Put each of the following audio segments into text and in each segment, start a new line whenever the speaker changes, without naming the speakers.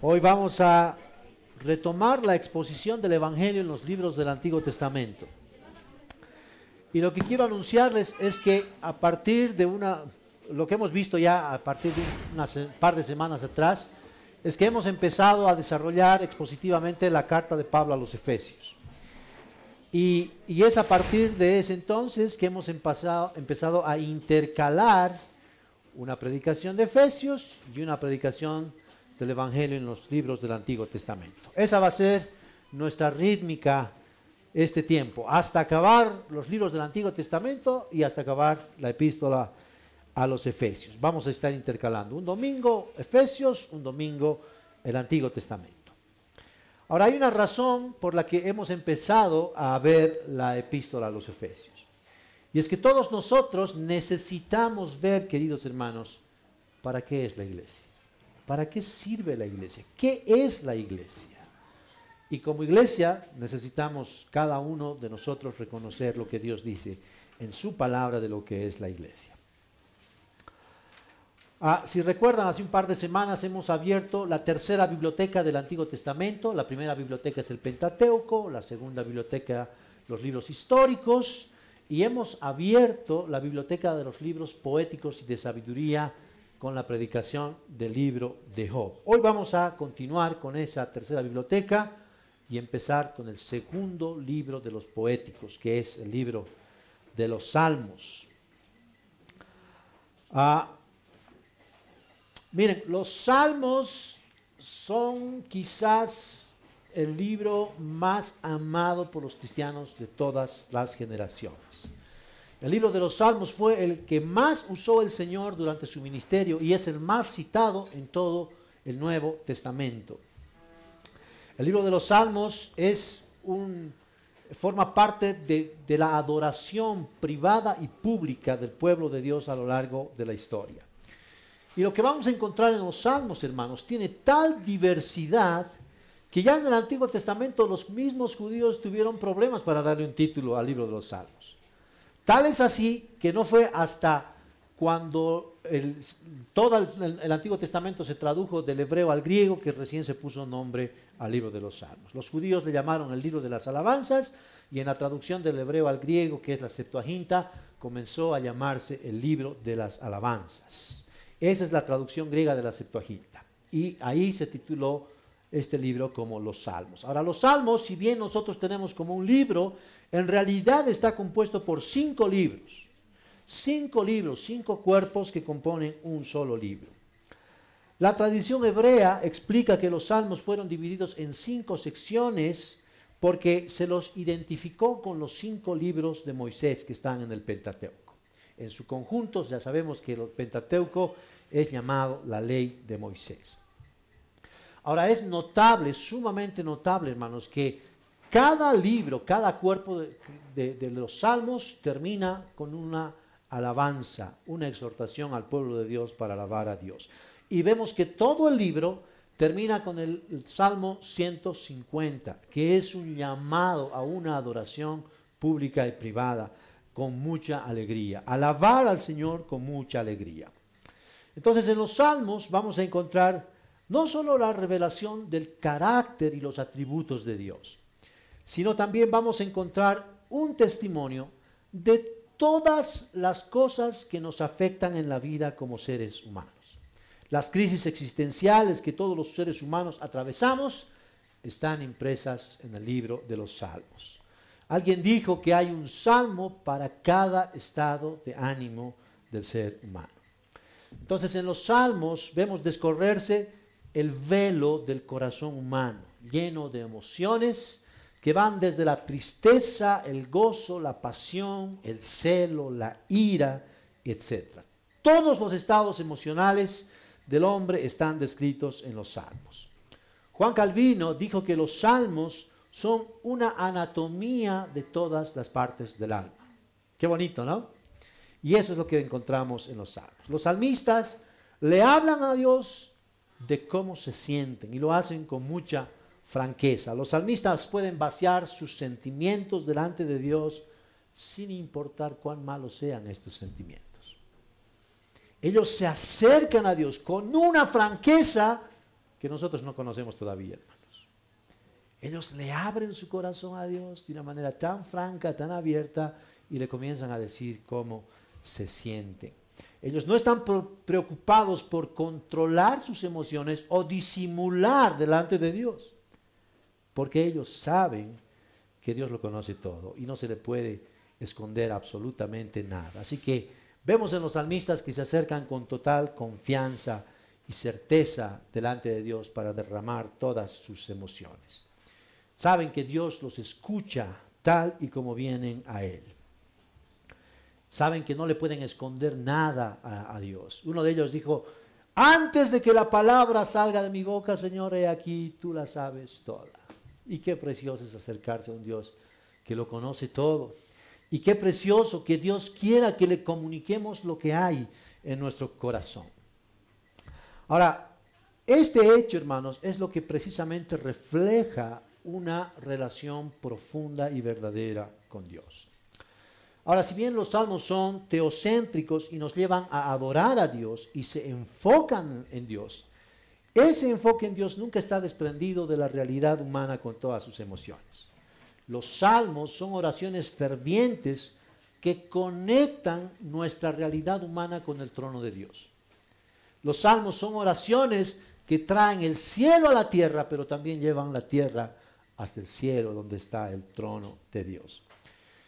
Hoy vamos a retomar la exposición del Evangelio en los libros del Antiguo Testamento. Y lo que quiero anunciarles es que a partir de lo que hemos visto ya a partir de un par de semanas atrás, es que hemos empezado a desarrollar expositivamente la carta de Pablo a los Efesios. Y es a partir de ese entonces que hemos empezado a intercalar una predicación de Efesios y una predicación del Evangelio en los libros del Antiguo Testamento. Esa va a ser nuestra rítmica este tiempo, hasta acabar los libros del Antiguo Testamento y hasta acabar la epístola a los Efesios. Vamos a estar intercalando un domingo Efesios, un domingo el Antiguo Testamento. Ahora, hay una razón por la que hemos empezado a ver la epístola a los Efesios. Y es que todos nosotros necesitamos ver, queridos hermanos, ¿para qué es la iglesia? ¿Para qué sirve la iglesia? ¿Qué es la iglesia? Y como iglesia necesitamos cada uno de nosotros reconocer lo que Dios dice en su palabra de lo que es la iglesia. Si recuerdan, hace un par de semanas hemos abierto la tercera biblioteca del Antiguo Testamento. La primera biblioteca es el Pentateuco, la segunda biblioteca los libros históricos, y hemos abierto la biblioteca de los libros poéticos y de sabiduría con la predicación del libro de Job. Hoy vamos a continuar con esa tercera biblioteca y empezar con el segundo libro de los poéticos, que es el libro de los Salmos. Miren, los Salmos son quizás el libro más amado por los cristianos de todas las generaciones. El libro de los Salmos fue el que más usó el Señor durante su ministerio y es el más citado en todo el Nuevo Testamento. El libro de los Salmos forma parte de la adoración privada y pública del pueblo de Dios a lo largo de la historia. Y lo que vamos a encontrar en los Salmos, hermanos, tiene tal diversidad que ya en el Antiguo Testamento los mismos judíos tuvieron problemas para darle un título al libro de los Salmos. Tal es así que no fue hasta cuando todo el Antiguo Testamento se tradujo del hebreo al griego que recién se puso nombre al libro de los Salmos. Los judíos le llamaron el libro de las alabanzas y en la traducción del hebreo al griego, que es la Septuaginta, comenzó a llamarse el libro de las alabanzas. Esa es la traducción griega de la Septuaginta. Y ahí se tituló este libro como los Salmos. Ahora, los Salmos, si bien nosotros tenemos como un libro, en realidad está compuesto por 5 libros. 5 libros, 5 cuerpos que componen un solo libro. La tradición hebrea explica que los Salmos fueron divididos en 5 secciones porque se los identificó con los 5 libros de Moisés que están en el Pentateuco. En su conjunto, ya sabemos que el Pentateuco es llamado la ley de Moisés. Ahora, es notable, sumamente notable, hermanos, que cada libro, cada cuerpo de los Salmos termina con una alabanza, una exhortación al pueblo de Dios para alabar a Dios. Y vemos que todo el libro termina con el Salmo 150, que es un llamado a una adoración pública y privada, con mucha alegría. Alabar al Señor con mucha alegría. Entonces, en los Salmos vamos a encontrar no solo la revelación del carácter y los atributos de Dios, sino también vamos a encontrar un testimonio de todas las cosas que nos afectan en la vida como seres humanos. Las crisis existenciales que todos los seres humanos atravesamos están impresas en el libro de los Salmos. Alguien dijo que hay un salmo para cada estado de ánimo del ser humano. Entonces, en los Salmos vemos descorrerse el velo del corazón humano, lleno de emociones que van desde la tristeza, el gozo, la pasión, el celo, la ira, etc. Todos los estados emocionales del hombre están descritos en los Salmos. Juan Calvino dijo que los Salmos son una anatomía de todas las partes del alma. Qué bonito, ¿no? Y eso es lo que encontramos en los Salmos. Los salmistas le hablan a Dios de cómo se sienten y lo hacen con mucha franqueza. Los salmistas pueden vaciar sus sentimientos delante de Dios sin importar cuán malos sean estos sentimientos. Ellos se acercan a Dios con una franqueza que nosotros no conocemos todavía, hermanos. Ellos le abren su corazón a Dios de una manera tan franca, tan abierta, y le comienzan a decir cómo se sienten. Ellos no están preocupados por controlar sus emociones o disimular delante de Dios, porque ellos saben que Dios lo conoce todo y no se le puede esconder absolutamente nada. Así que vemos en los salmistas que se acercan con total confianza y certeza delante de Dios para derramar todas sus emociones. Saben que Dios los escucha tal y como vienen a Él. Saben que no le pueden esconder nada a Dios. Uno de ellos dijo: antes de que la palabra salga de mi boca, Señor, he aquí, tú la sabes toda. Y qué precioso es acercarse a un Dios que lo conoce todo. Y qué precioso que Dios quiera que le comuniquemos lo que hay en nuestro corazón. Ahora, este hecho, hermanos, es lo que precisamente refleja una relación profunda y verdadera con Dios. Ahora, si bien los salmos son teocéntricos y nos llevan a adorar a Dios y se enfocan en Dios, ese enfoque en Dios nunca está desprendido de la realidad humana con todas sus emociones. Los salmos son oraciones fervientes que conectan nuestra realidad humana con el trono de Dios. Los salmos son oraciones que traen el cielo a la tierra, pero también llevan la tierra hasta el cielo donde está el trono de Dios.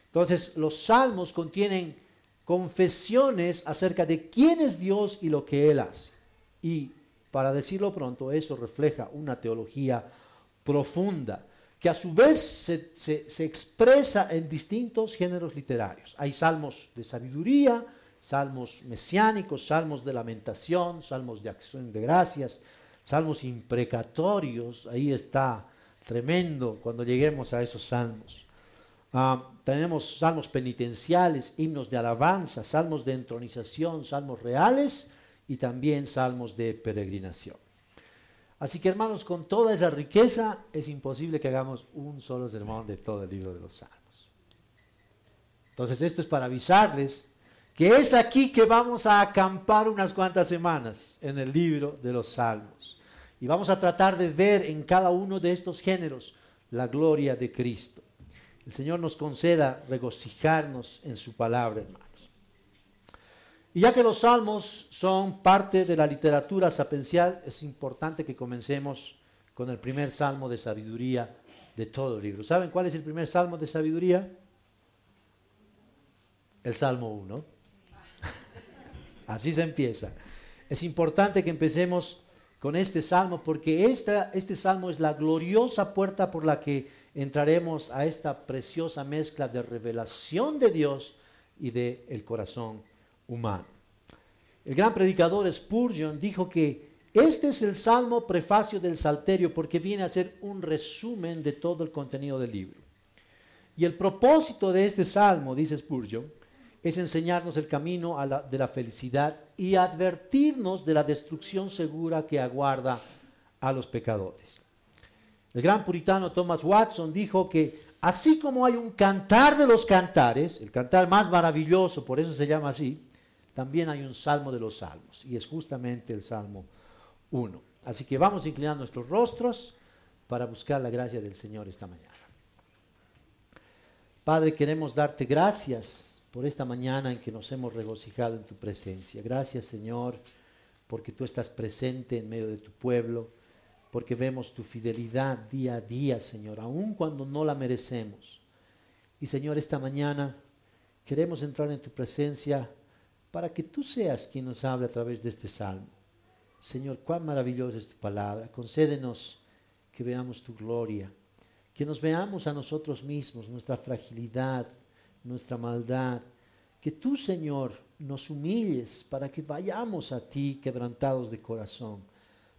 Entonces, los salmos contienen confesiones acerca de quién es Dios y lo que Él hace. Y, para decirlo pronto, eso refleja una teología profunda, que a su vez se expresa en distintos géneros literarios. Hay salmos de sabiduría, salmos mesiánicos, salmos de lamentación, salmos de acción de gracias, salmos imprecatorios. Ahí está tremendo cuando lleguemos a esos salmos. Tenemos salmos penitenciales, himnos de alabanza, salmos de entronización, salmos reales y también salmos de peregrinación. Así que, hermanos, con toda esa riqueza es imposible que hagamos un solo sermón de todo el libro de los salmos. Entonces, esto es para avisarles que es aquí que vamos a acampar unas cuantas semanas en el libro de los salmos. Y vamos a tratar de ver en cada uno de estos géneros la gloria de Cristo. El Señor nos conceda regocijarnos en su palabra, hermanos. Y ya que los salmos son parte de la literatura sapiencial, es importante que comencemos con el primer salmo de sabiduría de todo el libro. ¿Saben cuál es el primer salmo de sabiduría? El Salmo 1. Así se empieza. Es importante que empecemos con este salmo porque este salmo es la gloriosa puerta por la que entraremos a esta preciosa mezcla de revelación de Dios y del corazón humano. El gran predicador Spurgeon dijo que este es el salmo prefacio del Salterio porque viene a ser un resumen de todo el contenido del libro. Y el propósito de este salmo, dice Spurgeon, es enseñarnos el camino de la felicidad y advertirnos de la destrucción segura que aguarda a los pecadores. El gran puritano Thomas Watson dijo que así como hay un cantar de los cantares, el cantar más maravilloso, por eso se llama así, también hay un salmo de los salmos, y es justamente el Salmo 1. Así que vamos a inclinar nuestros rostros para buscar la gracia del Señor esta mañana. Padre, queremos darte gracias por esta mañana en que nos hemos regocijado en tu presencia. Gracias, Señor, porque tú estás presente en medio de tu pueblo, porque vemos tu fidelidad día a día, Señor, aun cuando no la merecemos. Y, Señor, esta mañana queremos entrar en tu presencia para que tú seas quien nos hable a través de este salmo. Señor, cuán maravillosa es tu palabra. Concédenos que veamos tu gloria, que nos veamos a nosotros mismos, nuestra fragilidad, nuestra maldad, que tú, Señor, nos humilles para que vayamos a ti quebrantados de corazón,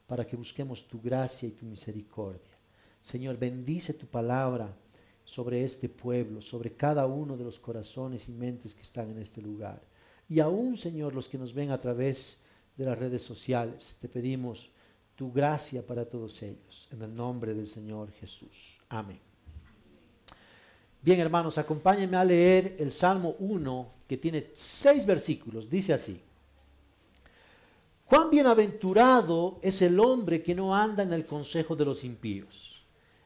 para que busquemos tu gracia y tu misericordia. Señor, bendice tu palabra sobre este pueblo, sobre cada uno de los corazones y mentes que están en este lugar. Y aún, Señor, los que nos ven a través de las redes sociales, te pedimos tu gracia para todos ellos, en el nombre del Señor Jesús. Amén. Bien, hermanos, acompáñenme a leer el Salmo 1, que tiene 6 versículos. Dice así: Cuán bienaventurado es el hombre que no anda en el consejo de los impíos,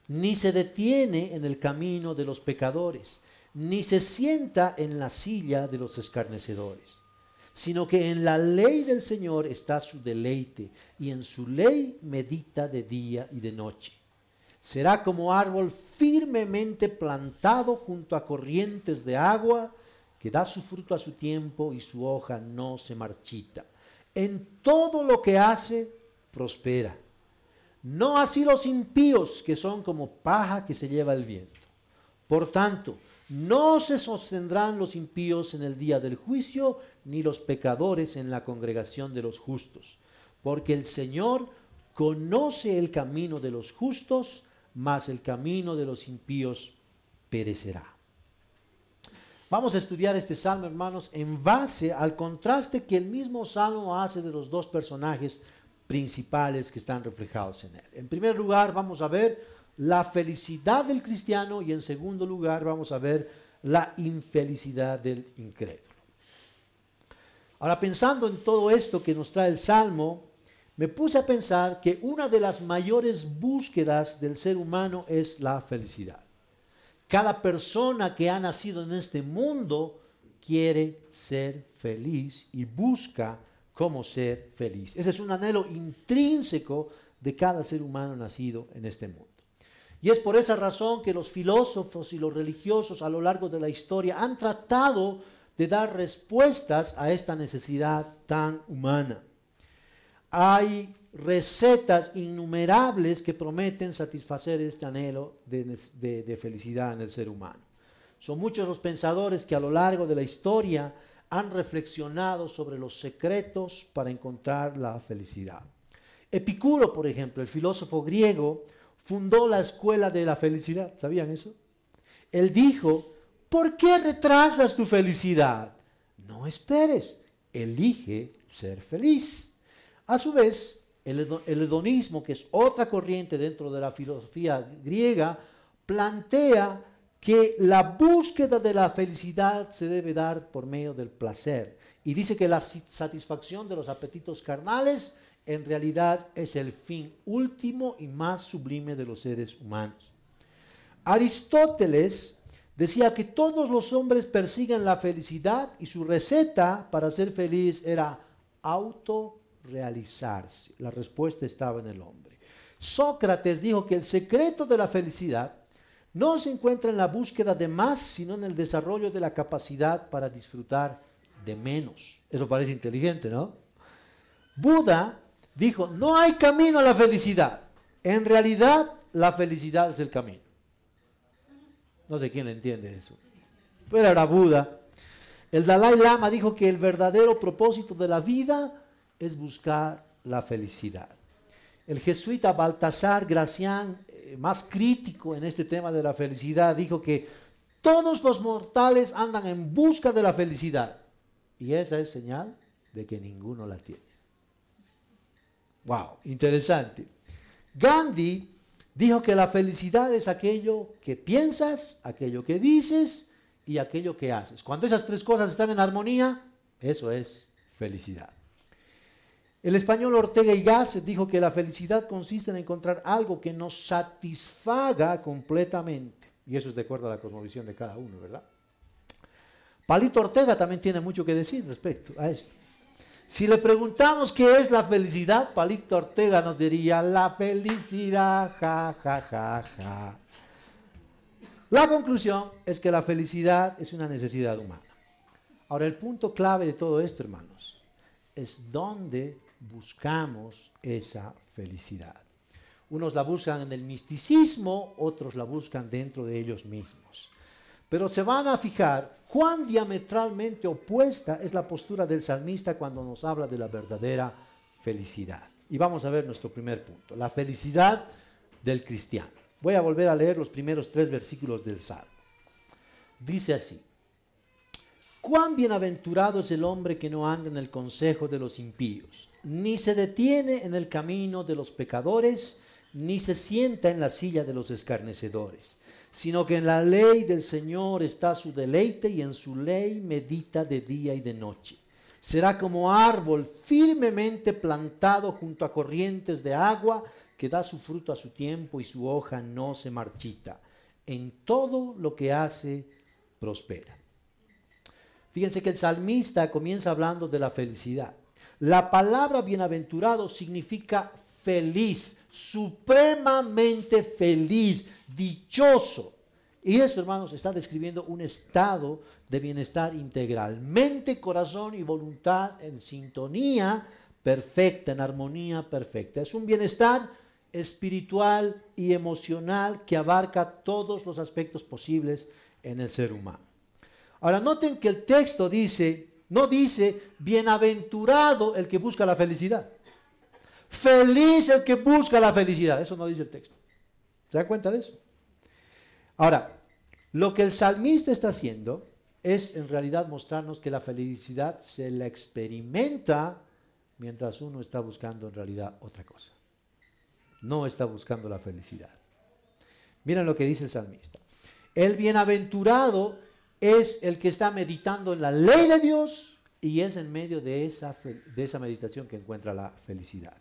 ni se detiene en el camino de los pecadores, ni se sienta en la silla de los escarnecedores, sino que en la ley del Señor está su deleite, y en su ley medita de día y de noche. Será como árbol firmemente plantado junto a corrientes de agua, que da su fruto a su tiempo y su hoja no se marchita. En todo lo que hace, prospera. No así los impíos, que son como paja que se lleva el viento. Por tanto, no se sostendrán los impíos en el día del juicio, ni los pecadores en la congregación de los justos. Porque el Señor conoce el camino de los justos, mas el camino de los impíos perecerá. Vamos a estudiar este salmo, hermanos, en base al contraste que el mismo salmo hace de los dos personajes principales que están reflejados en él. En primer lugar, vamos a ver la felicidad del cristiano, y en segundo lugar vamos a ver la infelicidad del incrédulo. Ahora, pensando en todo esto que nos trae el Salmo, me puse a pensar que una de las mayores búsquedas del ser humano es la felicidad. Cada persona que ha nacido en este mundo quiere ser feliz y busca cómo ser feliz. Ese es un anhelo intrínseco de cada ser humano nacido en este mundo. Y es por esa razón que los filósofos y los religiosos a lo largo de la historia han tratado de dar respuestas a esta necesidad tan humana. Hay recetas innumerables que prometen satisfacer este anhelo de felicidad en el ser humano. Son muchos los pensadores que a lo largo de la historia han reflexionado sobre los secretos para encontrar la felicidad. Epicuro, por ejemplo, el filósofo griego, fundó la escuela de la felicidad. ¿Sabían eso? Él dijo: ¿por qué retrasas tu felicidad? No esperes, elige ser feliz. A su vez, el hedonismo, que es otra corriente dentro de la filosofía griega, plantea que la búsqueda de la felicidad se debe dar por medio del placer. Y dice que la satisfacción de los apetitos carnales en realidad es el fin último y más sublime de los seres humanos. Aristóteles decía que todos los hombres persiguen la felicidad, y su receta para ser feliz era autorrealizarse. La respuesta estaba en el hombre. Sócrates dijo que el secreto de la felicidad no se encuentra en la búsqueda de más, sino en el desarrollo de la capacidad para disfrutar de menos. Eso parece inteligente, ¿no? Buda dijo: no hay camino a la felicidad. En realidad, la felicidad es el camino. No sé quién entiende eso, pero era Buda. El Dalai Lama dijo que el verdadero propósito de la vida es buscar la felicidad. El jesuita Baltasar Gracián, más crítico en este tema de la felicidad, dijo que todos los mortales andan en busca de la felicidad, y esa es señal de que ninguno la tiene. Wow, interesante. Gandhi dijo que la felicidad es aquello que piensas, aquello que dices y aquello que haces. Cuando esas tres cosas están en armonía, eso es felicidad. El español Ortega y Gasset dijo que la felicidad consiste en encontrar algo que nos satisfaga completamente. Y eso es de acuerdo a la cosmovisión de cada uno, ¿verdad? Palito Ortega también tiene mucho que decir respecto a esto. Si le preguntamos qué es la felicidad, Palito Ortega nos diría: la felicidad, ja, ja, ja, ja. La conclusión es que la felicidad es una necesidad humana. Ahora, el punto clave de todo esto, hermanos, es dónde buscamos esa felicidad. Unos la buscan en el misticismo, otros la buscan dentro de ellos mismos. Pero se van a fijar cuán diametralmente opuesta es la postura del salmista cuando nos habla de la verdadera felicidad. Y vamos a ver nuestro primer punto: la felicidad del cristiano. Voy a volver a leer los primeros 3 versículos del Salmo. Dice así: cuán bienaventurado es el hombre que no anda en el consejo de los impíos, ni se detiene en el camino de los pecadores, ni se sienta en la silla de los escarnecedores, sino que en la ley del Señor está su deleite, y en su ley medita de día y de noche. Será como árbol firmemente plantado junto a corrientes de agua, que da su fruto a su tiempo y su hoja no se marchita. En todo lo que hace, prospera. Fíjense que el salmista comienza hablando de la felicidad. La palabra bienaventurado significa feliz, supremamente feliz, dichoso. Y esto, hermanos, está describiendo un estado de bienestar integral. Mente, corazón y voluntad en sintonía perfecta, en armonía perfecta. Es un bienestar espiritual y emocional que abarca todos los aspectos posibles en el ser humano. Ahora, noten que el texto no dice, bienaventurado el que busca la felicidad. Feliz el que busca la felicidad. Eso no dice el texto. ¿Se dan cuenta de eso? Ahora, lo que el salmista está haciendo es en realidad mostrarnos que la felicidad se la experimenta mientras uno está buscando en realidad otra cosa. No está buscando la felicidad. Miren lo que dice el salmista. El bienaventurado es el que está meditando en la ley de Dios y es en medio de esa meditación que encuentra la felicidad.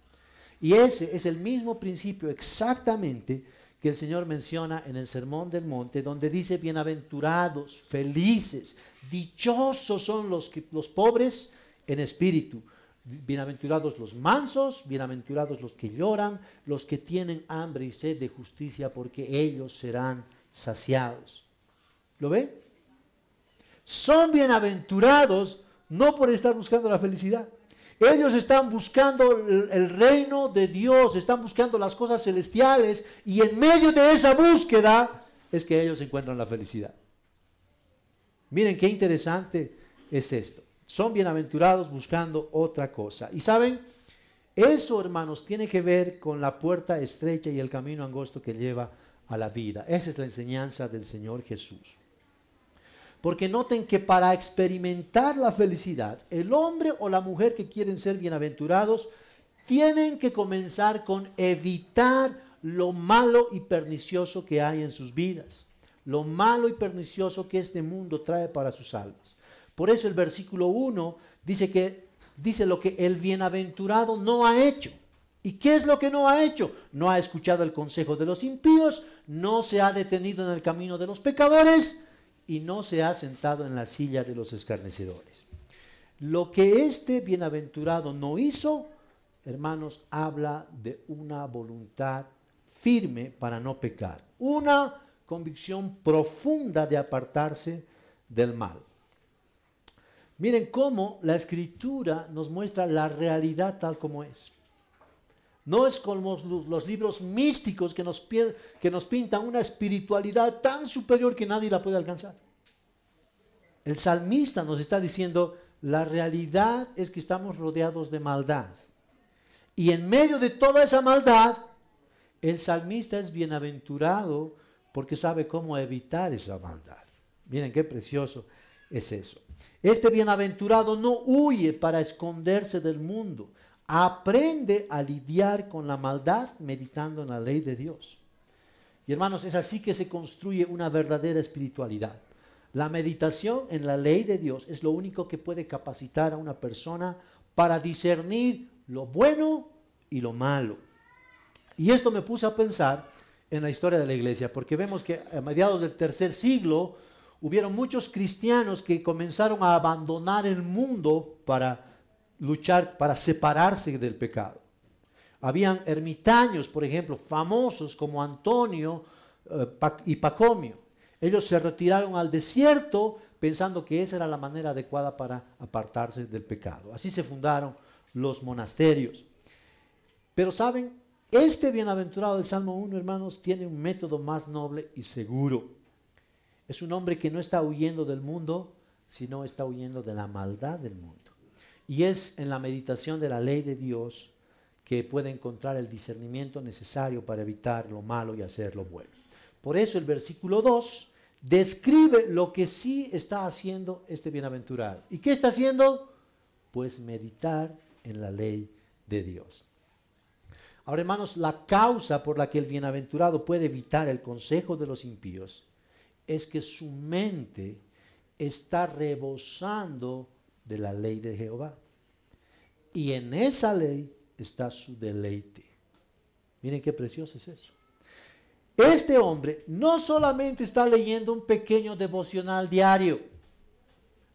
Y ese es el mismo principio exactamente que el Señor menciona en el Sermón del Monte, donde dice, bienaventurados, felices, dichosos son los pobres en espíritu, bienaventurados los mansos, bienaventurados los que lloran, los que tienen hambre y sed de justicia, porque ellos serán saciados. ¿Lo ve? Son bienaventurados no por estar buscando la felicidad. Ellos están buscando el reino de Dios, están buscando las cosas celestiales y en medio de esa búsqueda es que ellos encuentran la felicidad. Miren qué interesante es esto. Son bienaventurados buscando otra cosa. Y saben, eso, hermanos, tiene que ver con la puerta estrecha y el camino angosto que lleva a la vida. Esa es la enseñanza del Señor Jesús. Porque noten que para experimentar la felicidad, el hombre o la mujer que quieren ser bienaventurados, tienen que comenzar con evitar lo malo y pernicioso que hay en sus vidas. Lo malo y pernicioso que este mundo trae para sus almas. Por eso el versículo 1 dice lo que el bienaventurado no ha hecho. ¿Y qué es lo que no ha hecho? No ha escuchado el consejo de los impíos, no se ha detenido en el camino de los pecadores, y no se ha sentado en la silla de los escarnecedores. Lo que este bienaventurado no hizo, hermanos, habla de una voluntad firme para no pecar, una convicción profunda de apartarse del mal. Miren cómo la Escritura nos muestra la realidad tal como es. No es como los libros místicos que nos pintan una espiritualidad tan superior que nadie la puede alcanzar. El salmista nos está diciendo, la realidad es que estamos rodeados de maldad. Y en medio de toda esa maldad, el salmista es bienaventurado porque sabe cómo evitar esa maldad. Miren qué precioso es eso. Este bienaventurado no huye para esconderse del mundo. Aprende a lidiar con la maldad meditando en la ley de Dios. Y hermanos, es así que se construye una verdadera espiritualidad. La meditación en la ley de Dios es lo único que puede capacitar a una persona para discernir lo bueno y lo malo. Y esto me puse a pensar en la historia de la iglesia, porque vemos que a mediados del tercer siglo hubieron muchos cristianos que comenzaron a abandonar el mundo para luchar, para separarse del pecado. Habían ermitaños, por ejemplo, famosos como Antonio y Pacomio. Ellos se retiraron al desierto pensando que esa era la manera adecuada para apartarse del pecado. Así se fundaron los monasterios. Pero saben, este bienaventurado del Salmo 1, hermanos, tiene un método más noble y seguro. Es un hombre que no está huyendo del mundo, sino está huyendo de la maldad del mundo. Y es en la meditación de la ley de Dios que puede encontrar el discernimiento necesario para evitar lo malo y hacer lo bueno. Por eso el versículo 2 describe lo que sí está haciendo este bienaventurado. ¿Y qué está haciendo? Pues meditar en la ley de Dios. Ahora, hermanos, la causa por la que el bienaventurado puede evitar el consejo de los impíos es que su mente está rebosando de la ley de Jehová. Y en esa ley está su deleite. Miren qué precioso es eso. Este hombre no solamente está leyendo un pequeño devocional diario,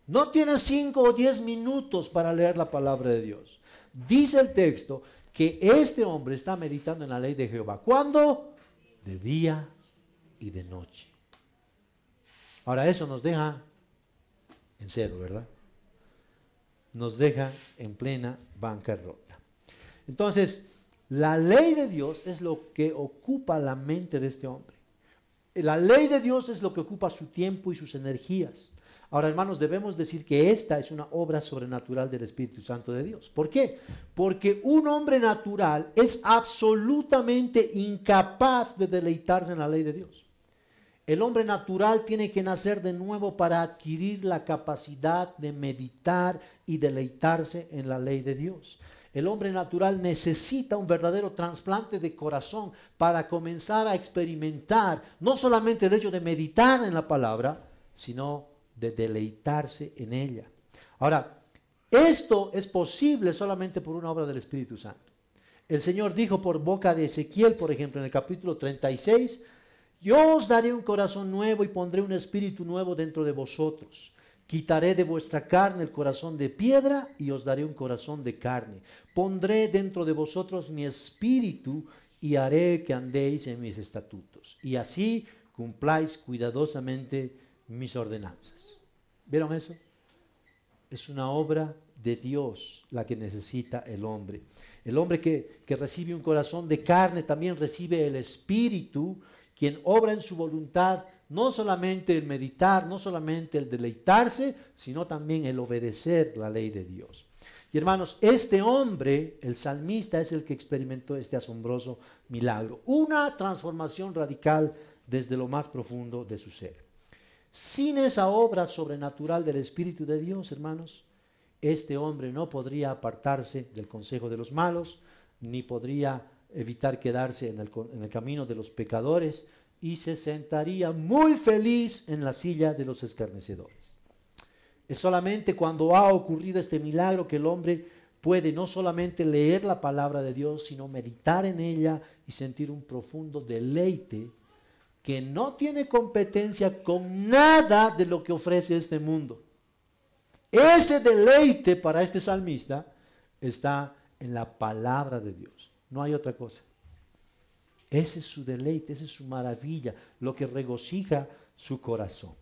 no tiene 5 o 10 minutos para leer la palabra de Dios. Dice el texto que este hombre está meditando en la ley de Jehová. ¿Cuándo? De día y de noche. Ahora eso nos deja en cero, ¿verdad? Nos deja en plena bancarrota. Entonces, la ley de Dios es lo que ocupa la mente de este hombre. La ley de Dios es lo que ocupa su tiempo y sus energías. Ahora, hermanos, debemos decir que esta es una obra sobrenatural del Espíritu Santo de Dios. ¿Por qué? Porque un hombre natural es absolutamente incapaz de deleitarse en la ley de Dios. El hombre natural tiene que nacer de nuevo para adquirir la capacidad de meditar y deleitarse en la ley de Dios. El hombre natural necesita un verdadero trasplante de corazón para comenzar a experimentar no solamente el hecho de meditar en la palabra, sino de deleitarse en ella. Ahora, esto es posible solamente por una obra del Espíritu Santo. El Señor dijo por boca de Ezequiel, por ejemplo, en el capítulo 36, yo os daré un corazón nuevo y pondré un espíritu nuevo dentro de vosotros. Quitaré de vuestra carne el corazón de piedra y os daré un corazón de carne. Pondré dentro de vosotros mi espíritu y haré que andéis en mis estatutos. Y así cumpláis cuidadosamente mis ordenanzas. ¿Vieron eso? Es una obra de Dios la que necesita el hombre. El hombre que recibe un corazón de carne también recibe el espíritu, quien obra en su voluntad no solamente el meditar, no solamente el deleitarse, sino también el obedecer la ley de Dios. Y hermanos, este hombre, el salmista, es el que experimentó este asombroso milagro, una transformación radical desde lo más profundo de su ser. Sin esa obra sobrenatural del Espíritu de Dios, hermanos, este hombre no podría apartarse del consejo de los malos, ni podría evitar quedarse en el camino de los pecadores, y se sentaría muy feliz en la silla de los escarnecedores. Es solamente cuando ha ocurrido este milagro que el hombre puede no solamente leer la palabra de Dios, sino meditar en ella y sentir un profundo deleite que no tiene competencia con nada de lo que ofrece este mundo. Ese deleite para este salmista está en la palabra de Dios, no hay otra cosa. Ese es su deleite, esa es su maravilla, lo que regocija su corazón.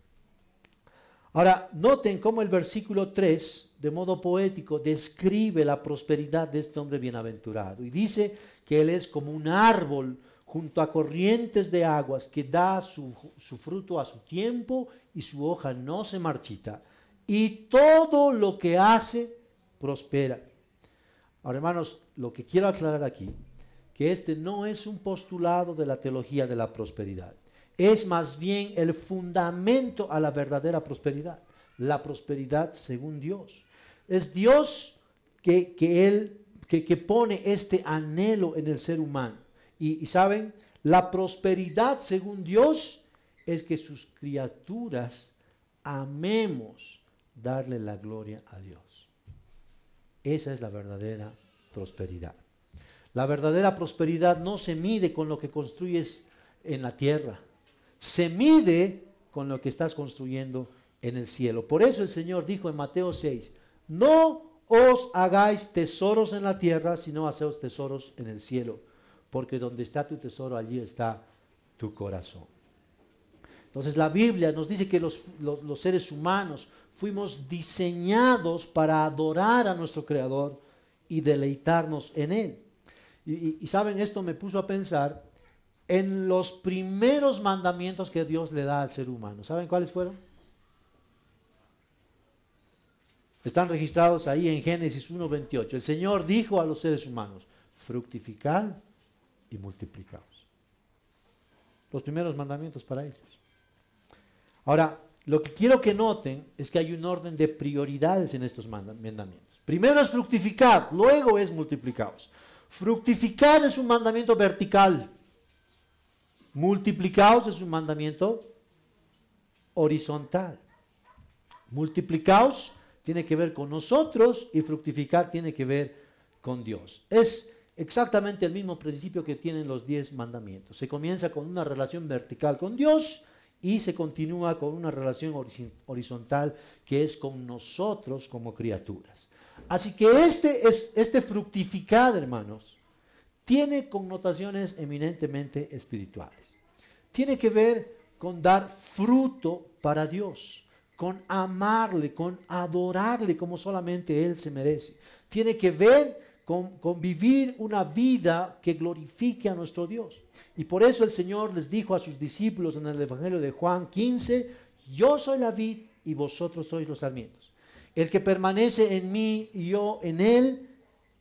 Ahora, noten cómo el versículo 3, de modo poético, describe la prosperidad de este hombre bienaventurado. Y dice que él es como un árbol junto a corrientes de aguas que da su fruto a su tiempo y su hoja no se marchita. Y todo lo que hace prospera. Ahora, hermanos, lo que quiero aclarar aquí, que este no es un postulado de la teología de la prosperidad. Es más bien el fundamento a la verdadera prosperidad. La prosperidad según Dios. Es Dios que pone este anhelo en el ser humano. Y saben, la prosperidad según Dios es que sus criaturas amemos darle la gloria a Dios. Esa es la verdadera prosperidad. La verdadera prosperidad no se mide con lo que construyes en la tierra, se mide con lo que estás construyendo en el cielo. Por eso el Señor dijo en Mateo 6, no os hagáis tesoros en la tierra, sino haceos tesoros en el cielo, porque donde está tu tesoro, allí está tu corazón. Entonces la Biblia nos dice que los seres humanos fuimos diseñados para adorar a nuestro Creador y deleitarnos en Él. Y saben, esto me puso a pensar en los primeros mandamientos que Dios le da al ser humano. ¿Saben cuáles fueron? Están registrados ahí en Génesis 1:28. El Señor dijo a los seres humanos, fructificad y multiplicaos. Los primeros mandamientos para ellos. Ahora, lo que quiero que noten es que hay un orden de prioridades en estos mandamientos. Primero es fructificar, luego es multiplicaos. Fructificar es un mandamiento vertical. Multiplicaos es un mandamiento horizontal. Multiplicaos tiene que ver con nosotros y fructificar tiene que ver con Dios. Es exactamente el mismo principio que tienen los 10 mandamientos. Se comienza con una relación vertical con Dios y se continúa con una relación horizontal que es con nosotros como criaturas. Así que este fructificar, hermanos, tiene connotaciones eminentemente espirituales. Tiene que ver con dar fruto para Dios, con amarle, con adorarle como solamente Él se merece. Tiene que ver con vivir una vida que glorifique a nuestro Dios. Y por eso el Señor les dijo a sus discípulos en el Evangelio de Juan 15, yo soy la vid y vosotros sois los sarmientos. El que permanece en mí y yo en él,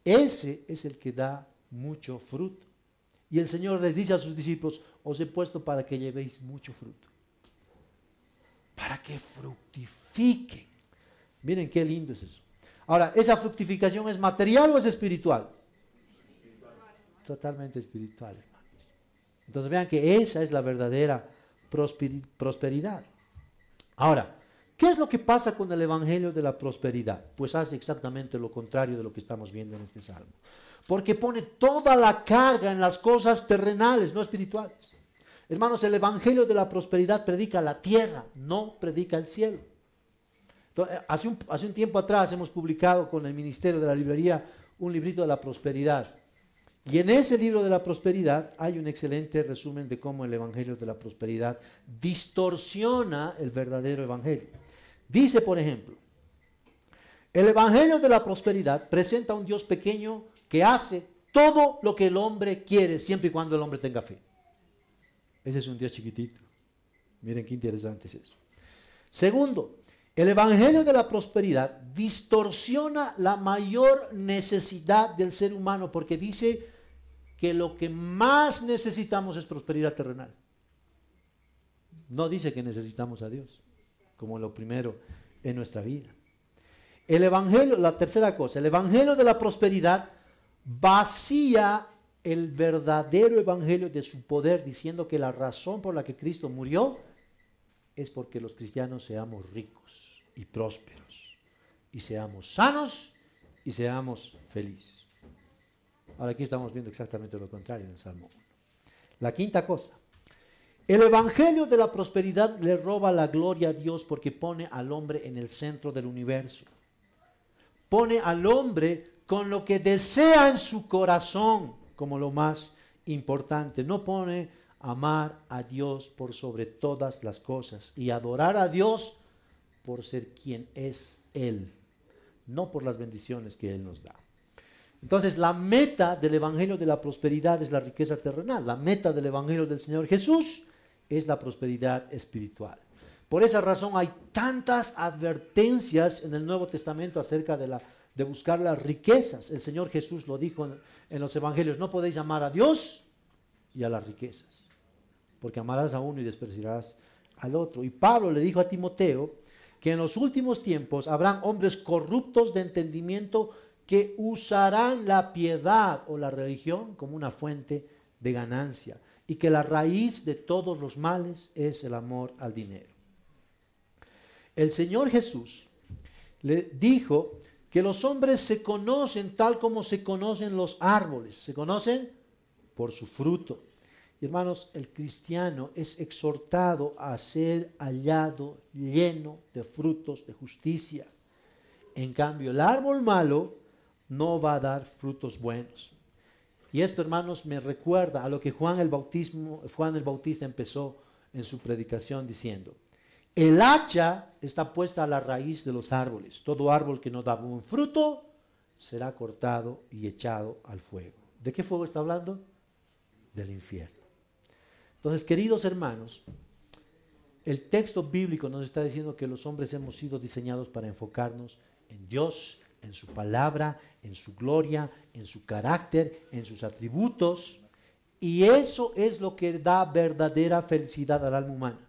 ese es el que da mucho fruto. Y el Señor les dice a sus discípulos, os he puesto para que llevéis mucho fruto, para que fructifiquen. Miren qué lindo es eso. Ahora, ¿esa fructificación es material o es espiritual? Totalmente espiritual, hermanos. Entonces vean que esa es la verdadera prosperidad. Ahora, ¿qué es lo que pasa con el evangelio de la prosperidad? Pues hace exactamente lo contrario de lo que estamos viendo en este salmo. Porque pone toda la carga en las cosas terrenales, no espirituales. Hermanos, el evangelio de la prosperidad predica la tierra, no predica el cielo. Entonces, hace un tiempo atrás hemos publicado con el Ministerio de la Librería un librito de la prosperidad. Y en ese libro de la prosperidad hay un excelente resumen de cómo el evangelio de la prosperidad distorsiona el verdadero evangelio. Dice, por ejemplo, el evangelio de la prosperidad presenta a un Dios pequeño que hace todo lo que el hombre quiere, siempre y cuando el hombre tenga fe. Ese es un Dios chiquitito. Miren qué interesante es eso. Segundo, el evangelio de la prosperidad distorsiona la mayor necesidad del ser humano porque dice que lo que más necesitamos es prosperidad terrenal. No dice que necesitamos a Dios como lo primero en nuestra vida. El evangelio, la tercera cosa, el evangelio de la prosperidad vacía el verdadero evangelio de su poder, diciendo que la razón por la que Cristo murió es porque los cristianos seamos ricos y prósperos, y seamos sanos y seamos felices. Ahora aquí estamos viendo exactamente lo contrario en el Salmo 1. La quinta cosa, el evangelio de la prosperidad le roba la gloria a Dios porque pone al hombre en el centro del universo. Pone al hombre con lo que desea en su corazón como lo más importante. No pone amar a Dios por sobre todas las cosas y adorar a Dios por ser quien es Él, no por las bendiciones que Él nos da. Entonces la meta del evangelio de la prosperidad es la riqueza terrenal. La meta del evangelio del Señor Jesús es la prosperidad espiritual. Por esa razón hay tantas advertencias en el Nuevo Testamento acerca de buscar las riquezas. El Señor Jesús lo dijo en los evangelios, no podéis amar a Dios y a las riquezas, porque amarás a uno y despreciarás al otro. Y Pablo le dijo a Timoteo que en los últimos tiempos habrán hombres corruptos de entendimiento que usarán la piedad o la religión como una fuente de ganancia y que la raíz de todos los males es el amor al dinero. El Señor Jesús le dijo que los hombres se conocen tal como se conocen los árboles, se conocen por su fruto. Y hermanos, el cristiano es exhortado a ser hallado lleno de frutos de justicia. En cambio, el árbol malo no va a dar frutos buenos. Y esto, hermanos, me recuerda a lo que Juan el Bautista empezó en su predicación diciendo: el hacha está puesta a la raíz de los árboles. Todo árbol que no da buen fruto será cortado y echado al fuego. ¿De qué fuego está hablando? Del infierno. Entonces, queridos hermanos, el texto bíblico nos está diciendo que los hombres hemos sido diseñados para enfocarnos en Dios, en su palabra, en su gloria, en su carácter, en sus atributos. Y eso es lo que da verdadera felicidad al alma humana.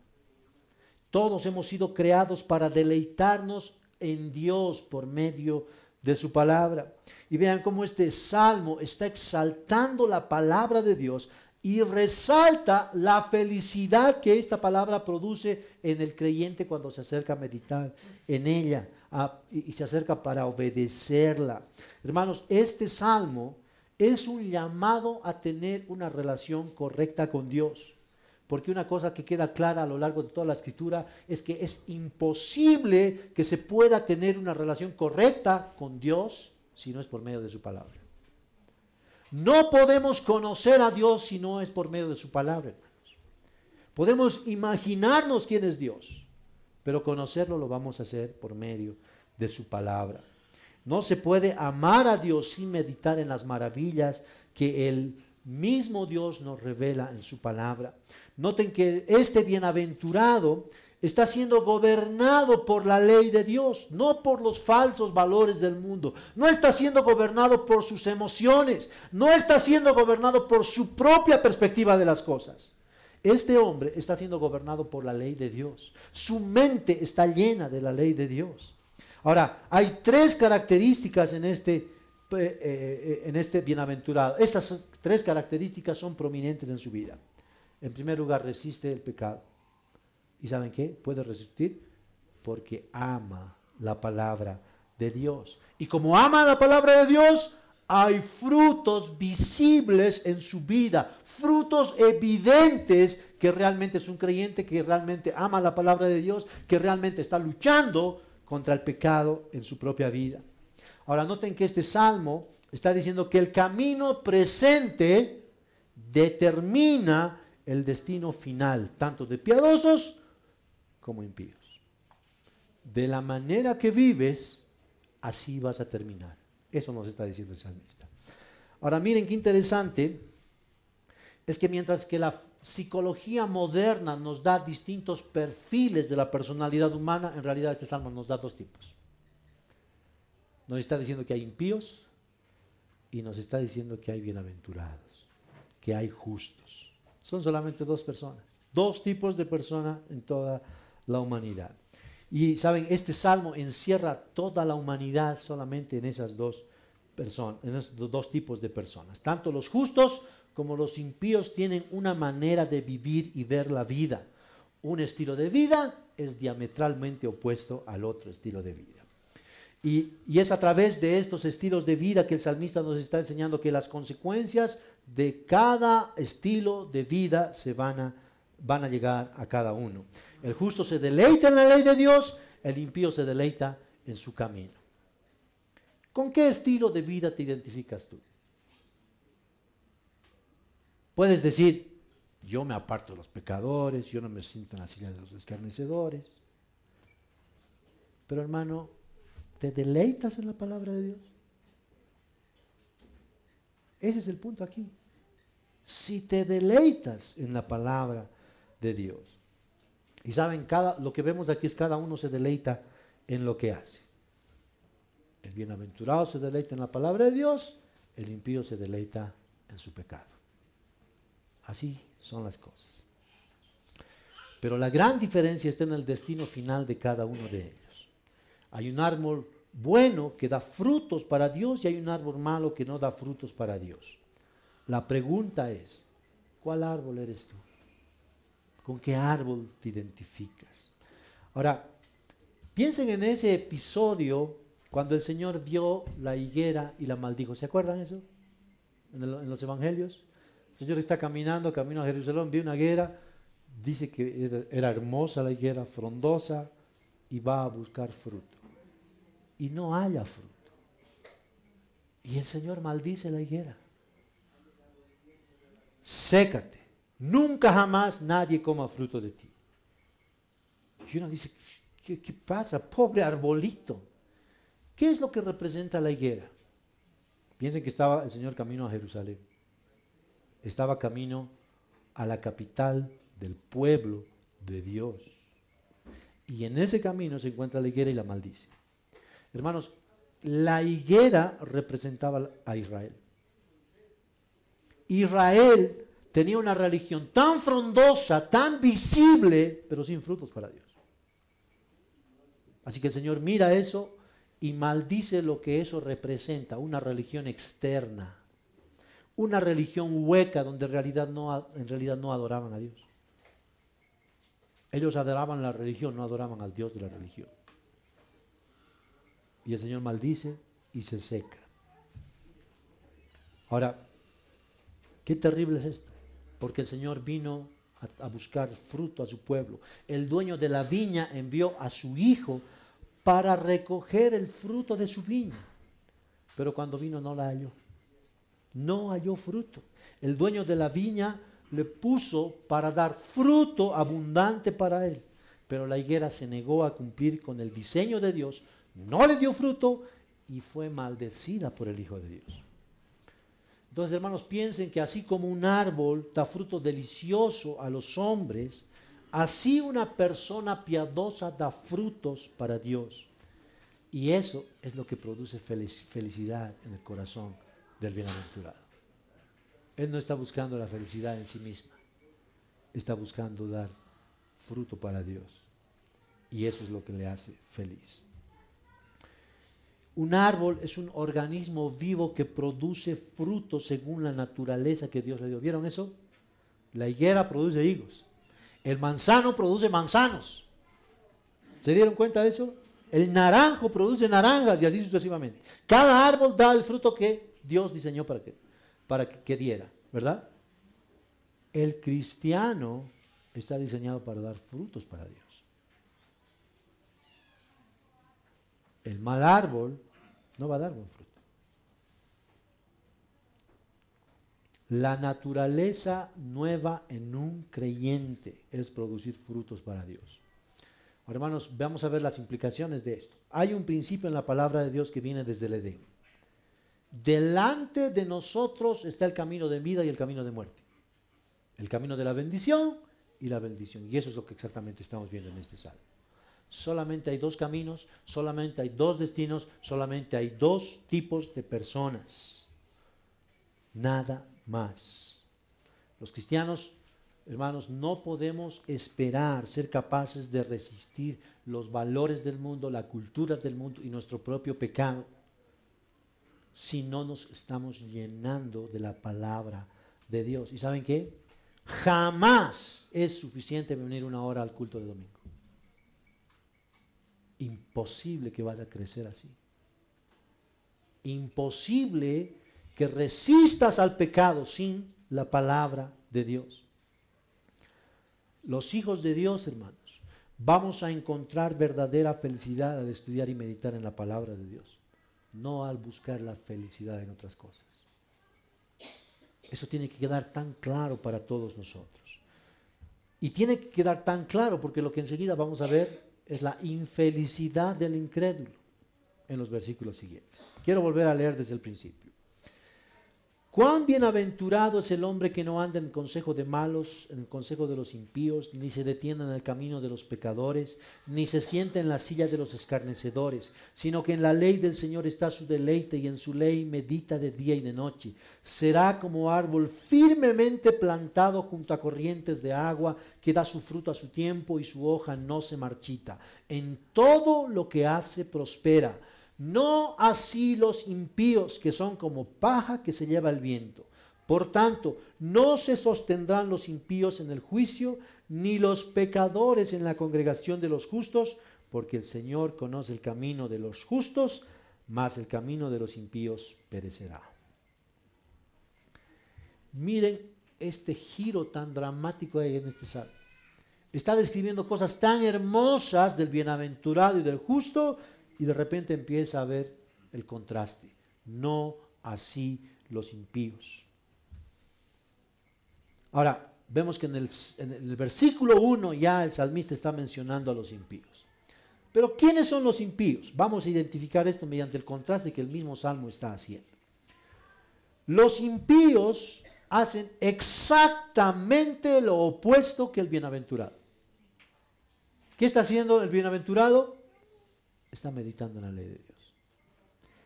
Todos hemos sido creados para deleitarnos en Dios por medio de su palabra. Y vean cómo este salmo está exaltando la palabra de Dios y resalta la felicidad que esta palabra produce en el creyente cuando se acerca a meditar en ella y se acerca para obedecerla. Hermanos, este salmo es un llamado a tener una relación correcta con Dios. Porque una cosa que queda clara a lo largo de toda la escritura es que es imposible que se pueda tener una relación correcta con Dios si no es por medio de su palabra. No podemos conocer a Dios si no es por medio de su palabra, hermanos. Podemos imaginarnos quién es Dios, pero conocerlo lo vamos a hacer por medio de su palabra. No se puede amar a Dios sin meditar en las maravillas que el mismo Dios nos revela en su palabra. Noten que este bienaventurado está siendo gobernado por la ley de Dios, no por los falsos valores del mundo. No está siendo gobernado por sus emociones, no está siendo gobernado por su propia perspectiva de las cosas. Este hombre está siendo gobernado por la ley de Dios. Su mente está llena de la ley de Dios. Ahora, hay tres características en este bienaventurado. Estas tres características son prominentes en su vida. En primer lugar, resiste el pecado. ¿Y saben qué? Puede resistir porque ama la palabra de Dios. Y como ama la palabra de Dios, hay frutos visibles en su vida, frutos evidentes que realmente es un creyente, que realmente ama la palabra de Dios, que realmente está luchando contra el pecado en su propia vida. Ahora noten que este salmo está diciendo que el camino presente determina el destino final, tanto de piadosos como impíos. De la manera que vives, así vas a terminar. Eso nos está diciendo el salmista. Ahora miren qué interesante, es que mientras que la psicología moderna nos da distintos perfiles de la personalidad humana, en realidad este salmo nos da dos tipos. Nos está diciendo que hay impíos y nos está diciendo que hay bienaventurados, que hay justos. Son solamente dos personas, dos tipos de personas en toda la humanidad. Y saben, este salmo encierra toda la humanidad solamente en esas dos personas, en esos dos tipos de personas. Tanto los justos como los impíos tienen una manera de vivir y ver la vida. Un estilo de vida es diametralmente opuesto al otro estilo de vida. Y es a través de estos estilos de vida que el salmista nos está enseñando que las consecuencias de cada estilo de vida van a llegar a cada uno. El justo se deleita en la ley de Dios, el impío se deleita en su camino. ¿Con qué estilo de vida te identificas tú? Puedes decir, yo me aparto de los pecadores, yo no me siento en la silla de los escarnecedores. Pero hermano, ¿te deleitas en la palabra de Dios? Ese es el punto aquí. Si te deleitas en la palabra de Dios. Y saben, lo que vemos aquí es cada uno se deleita en lo que hace. El bienaventurado se deleita en la palabra de Dios, el impío se deleita en su pecado. Así son las cosas. Pero la gran diferencia está en el destino final de cada uno de ellos. Hay un árbol bueno que da frutos para Dios y hay un árbol malo que no da frutos para Dios. La pregunta es, ¿cuál árbol eres tú? ¿Con qué árbol te identificas? Ahora, piensen en ese episodio cuando el Señor vio la higuera y la maldijo. ¿Se acuerdan eso? En los evangelios. El Señor está camino a Jerusalén, vio una higuera, dice que era hermosa la higuera, frondosa, y va a buscar fruto. Y no haya fruto. Y el Señor maldice la higuera. Sécate, nunca jamás nadie coma fruto de ti. Y uno dice, ¿qué pasa? Pobre arbolito. ¿Qué es lo que representa la higuera? Piensen que estaba el Señor camino a Jerusalén. Estaba camino a la capital del pueblo de Dios. Y en ese camino se encuentra la higuera y la maldice. Hermanos, la higuera representaba a Israel. Israel tenía una religión tan frondosa, tan visible, pero sin frutos para Dios. Así que el Señor mira eso y maldice lo que eso representa, una religión externa, una religión hueca donde en realidad no adoraban a Dios. Ellos adoraban la religión, no adoraban al Dios de la religión. Y el Señor maldice y se seca. Ahora, qué terrible es esto, porque el Señor vino a buscar fruto a su pueblo. El dueño de la viña envió a su hijo para recoger el fruto de su viña, pero cuando vino no la halló. No halló fruto. El dueño de la viña le puso para dar fruto abundante para él, pero la higuera se negó a cumplir con el diseño de Dios, no le dio fruto y fue maldecida por el Hijo de Dios. Entonces, hermanos, piensen que así como un árbol da fruto delicioso a los hombres, así una persona piadosa da frutos para Dios. Y eso es lo que produce felicidad en el corazón del bienaventurado. Él no está buscando la felicidad en sí misma, está buscando dar fruto para Dios. Y eso es lo que le hace feliz. Un árbol es un organismo vivo que produce frutos según la naturaleza que Dios le dio. ¿Vieron eso? La higuera produce higos. El manzano produce manzanos. ¿Se dieron cuenta de eso? El naranjo produce naranjas y así sucesivamente. Cada árbol da el fruto que Dios diseñó para que diera, ¿verdad? El cristiano está diseñado para dar frutos para Dios. El mal árbol no va a dar buen fruto. La naturaleza nueva en un creyente es producir frutos para Dios. Ahora, hermanos, vamos a ver las implicaciones de esto. Hay un principio en la palabra de Dios que viene desde el Edén. Delante de nosotros está el camino de vida y el camino de muerte. El camino de la bendición y la bendición. Y eso es lo que exactamente estamos viendo en este salmo. Solamente hay dos caminos, solamente hay dos destinos, solamente hay dos tipos de personas. Nada más. Los cristianos, hermanos, no podemos esperar ser capaces de resistir los valores del mundo, la cultura del mundo y nuestro propio pecado si no nos estamos llenando de la palabra de Dios. ¿Y saben qué? Jamás es suficiente venir una hora al culto de domingo. Imposible que vaya a crecer así. Imposible que resistas al pecado sin la palabra de Dios. Los hijos de Dios, hermanos, vamos a encontrar verdadera felicidad al estudiar y meditar en la palabra de Dios, no al buscar la felicidad en otras cosas. Eso tiene que quedar tan claro para todos nosotros. Y tiene que quedar tan claro porque lo que enseguida vamos a ver es la infelicidad del incrédulo en los versículos siguientes. Quiero volver a leer desde el principio. Cuán bienaventurado es el hombre que no anda en el consejo de malos, en el consejo de los impíos, ni se detiene en el camino de los pecadores, ni se sienta en la silla de los escarnecedores, sino que en la ley del Señor está su deleite y en su ley medita de día y de noche. Será como árbol firmemente plantado junto a corrientes de agua, que da su fruto a su tiempo y su hoja no se marchita. En todo lo que hace prospera. No así los impíos, que son como paja que se lleva el viento. Por tanto, no se sostendrán los impíos en el juicio, ni los pecadores en la congregación de los justos, porque el Señor conoce el camino de los justos, mas el camino de los impíos perecerá. Miren este giro tan dramático en este salmo. Está describiendo cosas tan hermosas del bienaventurado y del justo, y de repente empieza a ver el contraste. No así los impíos. Ahora, vemos que en el versículo 1 ya el salmista está mencionando a los impíos. Pero ¿quiénes son los impíos? Vamos a identificar esto mediante el contraste que el mismo salmo está haciendo. Los impíos hacen exactamente lo opuesto que el bienaventurado. ¿Qué está haciendo el bienaventurado? Está meditando en la ley de Dios.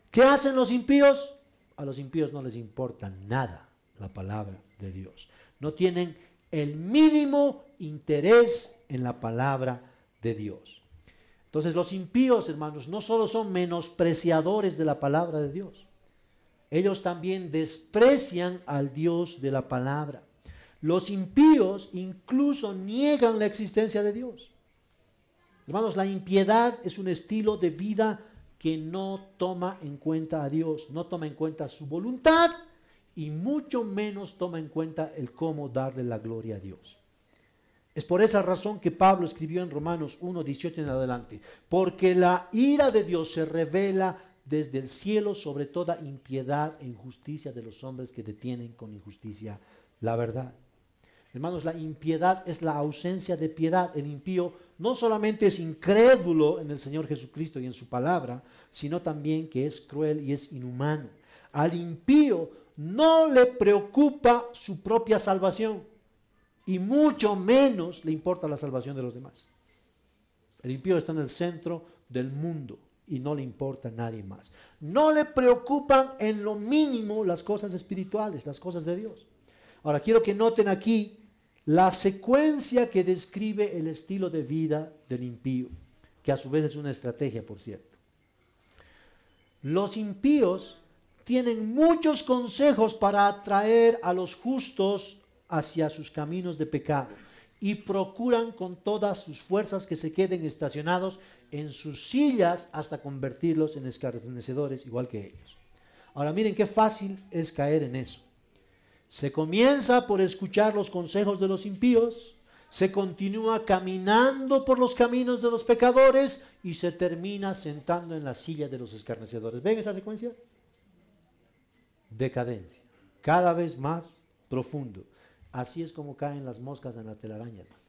¿Qué hacen los impíos? A los impíos no les importa nada la palabra de Dios. No tienen el mínimo interés en la palabra de Dios. Entonces los impíos, hermanos, no solo son menospreciadores de la palabra de Dios. Ellos también desprecian al Dios de la palabra. Los impíos incluso niegan la existencia de Dios. Hermanos, la impiedad es un estilo de vida que no toma en cuenta a Dios, no toma en cuenta su voluntad y mucho menos toma en cuenta el cómo darle la gloria a Dios. Es por esa razón que Pablo escribió en Romanos 1:18 en adelante, porque la ira de Dios se revela desde el cielo sobre toda impiedad e injusticia de los hombres que detienen con injusticia la verdad. Hermanos, la impiedad es la ausencia de piedad. El impío no solamente es incrédulo en el Señor Jesucristo y en su palabra, sino también que es cruel y es inhumano. Al impío no le preocupa su propia salvación y mucho menos le importa la salvación de los demás. El impío está en el centro del mundo y no le importa a nadie más. No le preocupan en lo mínimo las cosas espirituales, las cosas de Dios. Ahora quiero que noten aquí la secuencia que describe el estilo de vida del impío, que a su vez es una estrategia, por cierto. Los impíos tienen muchos consejos para atraer a los justos hacia sus caminos de pecado y procuran con todas sus fuerzas que se queden estacionados en sus sillas hasta convertirlos en escarnecedores igual que ellos. Ahora miren qué fácil es caer en eso. Se comienza por escuchar los consejos de los impíos, se continúa caminando por los caminos de los pecadores y se termina sentando en la silla de los escarnecedores. ¿Ven esa secuencia? Decadencia, cada vez más profundo. Así es como caen las moscas en la telaraña, hermanos.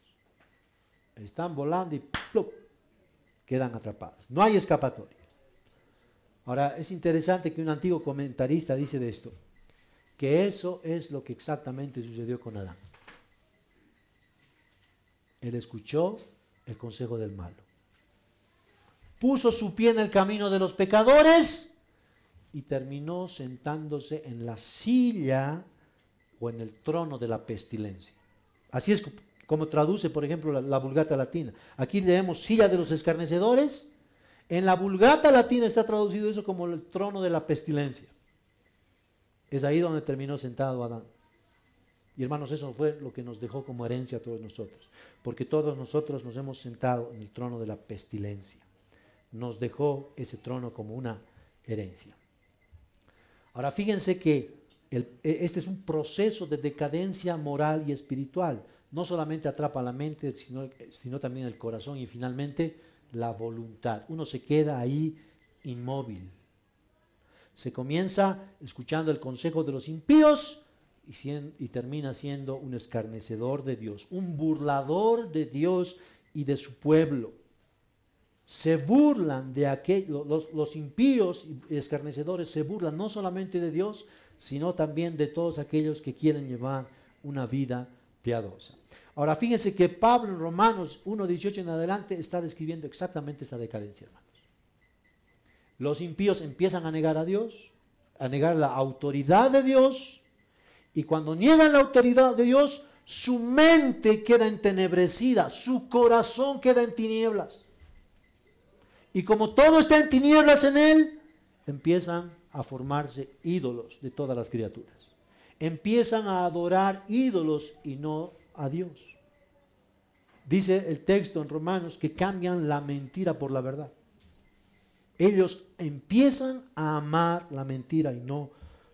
Están volando y ¡plup! Quedan atrapadas. No hay escapatoria. Ahora, es interesante que un antiguo comentarista dice de esto, que eso es lo que exactamente sucedió con Adán. Él escuchó el consejo del malo. Puso su pie en el camino de los pecadores y terminó sentándose en la silla o en el trono de la pestilencia. Así es como traduce, por ejemplo, la Vulgata Latina. Aquí leemos silla de los escarnecedores. En la Vulgata Latina está traducido eso como el trono de la pestilencia. Es ahí donde terminó sentado Adán. Y hermanos, eso fue lo que nos dejó como herencia a todos nosotros. Porque todos nosotros nos hemos sentado en el trono de la pestilencia. Nos dejó ese trono como una herencia. Ahora fíjense que este es un proceso de decadencia moral y espiritual. No solamente atrapa la mente, sino también el corazón y finalmente la voluntad. Uno se queda ahí inmóvil. Se comienza escuchando el consejo de los impíos y termina siendo un escarnecedor de Dios, un burlador de Dios y de su pueblo. Se burlan de aquellos, los impíos y escarnecedores se burlan no solamente de Dios, sino también de todos aquellos que quieren llevar una vida piadosa. Ahora fíjense que Pablo en Romanos 1:18 en adelante está describiendo exactamente esta decadencia, hermanos. Los impíos empiezan a negar a Dios, a negar la autoridad de Dios, y cuando niegan la autoridad de Dios, su mente queda entenebrecida, su corazón queda en tinieblas. Y como todo está en tinieblas en él, empiezan a formarse ídolos de todas las criaturas. Empiezan a adorar ídolos y no a Dios. Dice el texto en Romanos que cambian la mentira por la verdad. Ellos empiezan a amar la mentira y no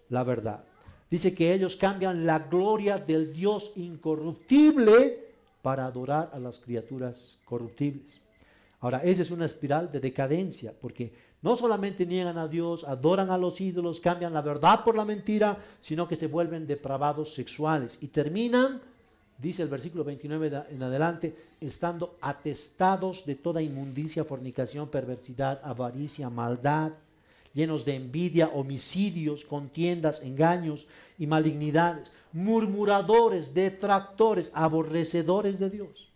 la verdad. Dice que ellos cambian la gloria del Dios incorruptible para adorar a las criaturas corruptibles. Ahora, esa es una espiral de decadencia, porque no solamente niegan a Dios, adoran a los ídolos, cambian la verdad por la mentira, sino que se vuelven depravados sexuales y terminan, dice el versículo 29 en adelante, estando atestados de toda inmundicia, fornicación, perversidad, avaricia, maldad, llenos de envidia, homicidios, contiendas, engaños y malignidades, murmuradores, detractores, aborrecedores de Dios,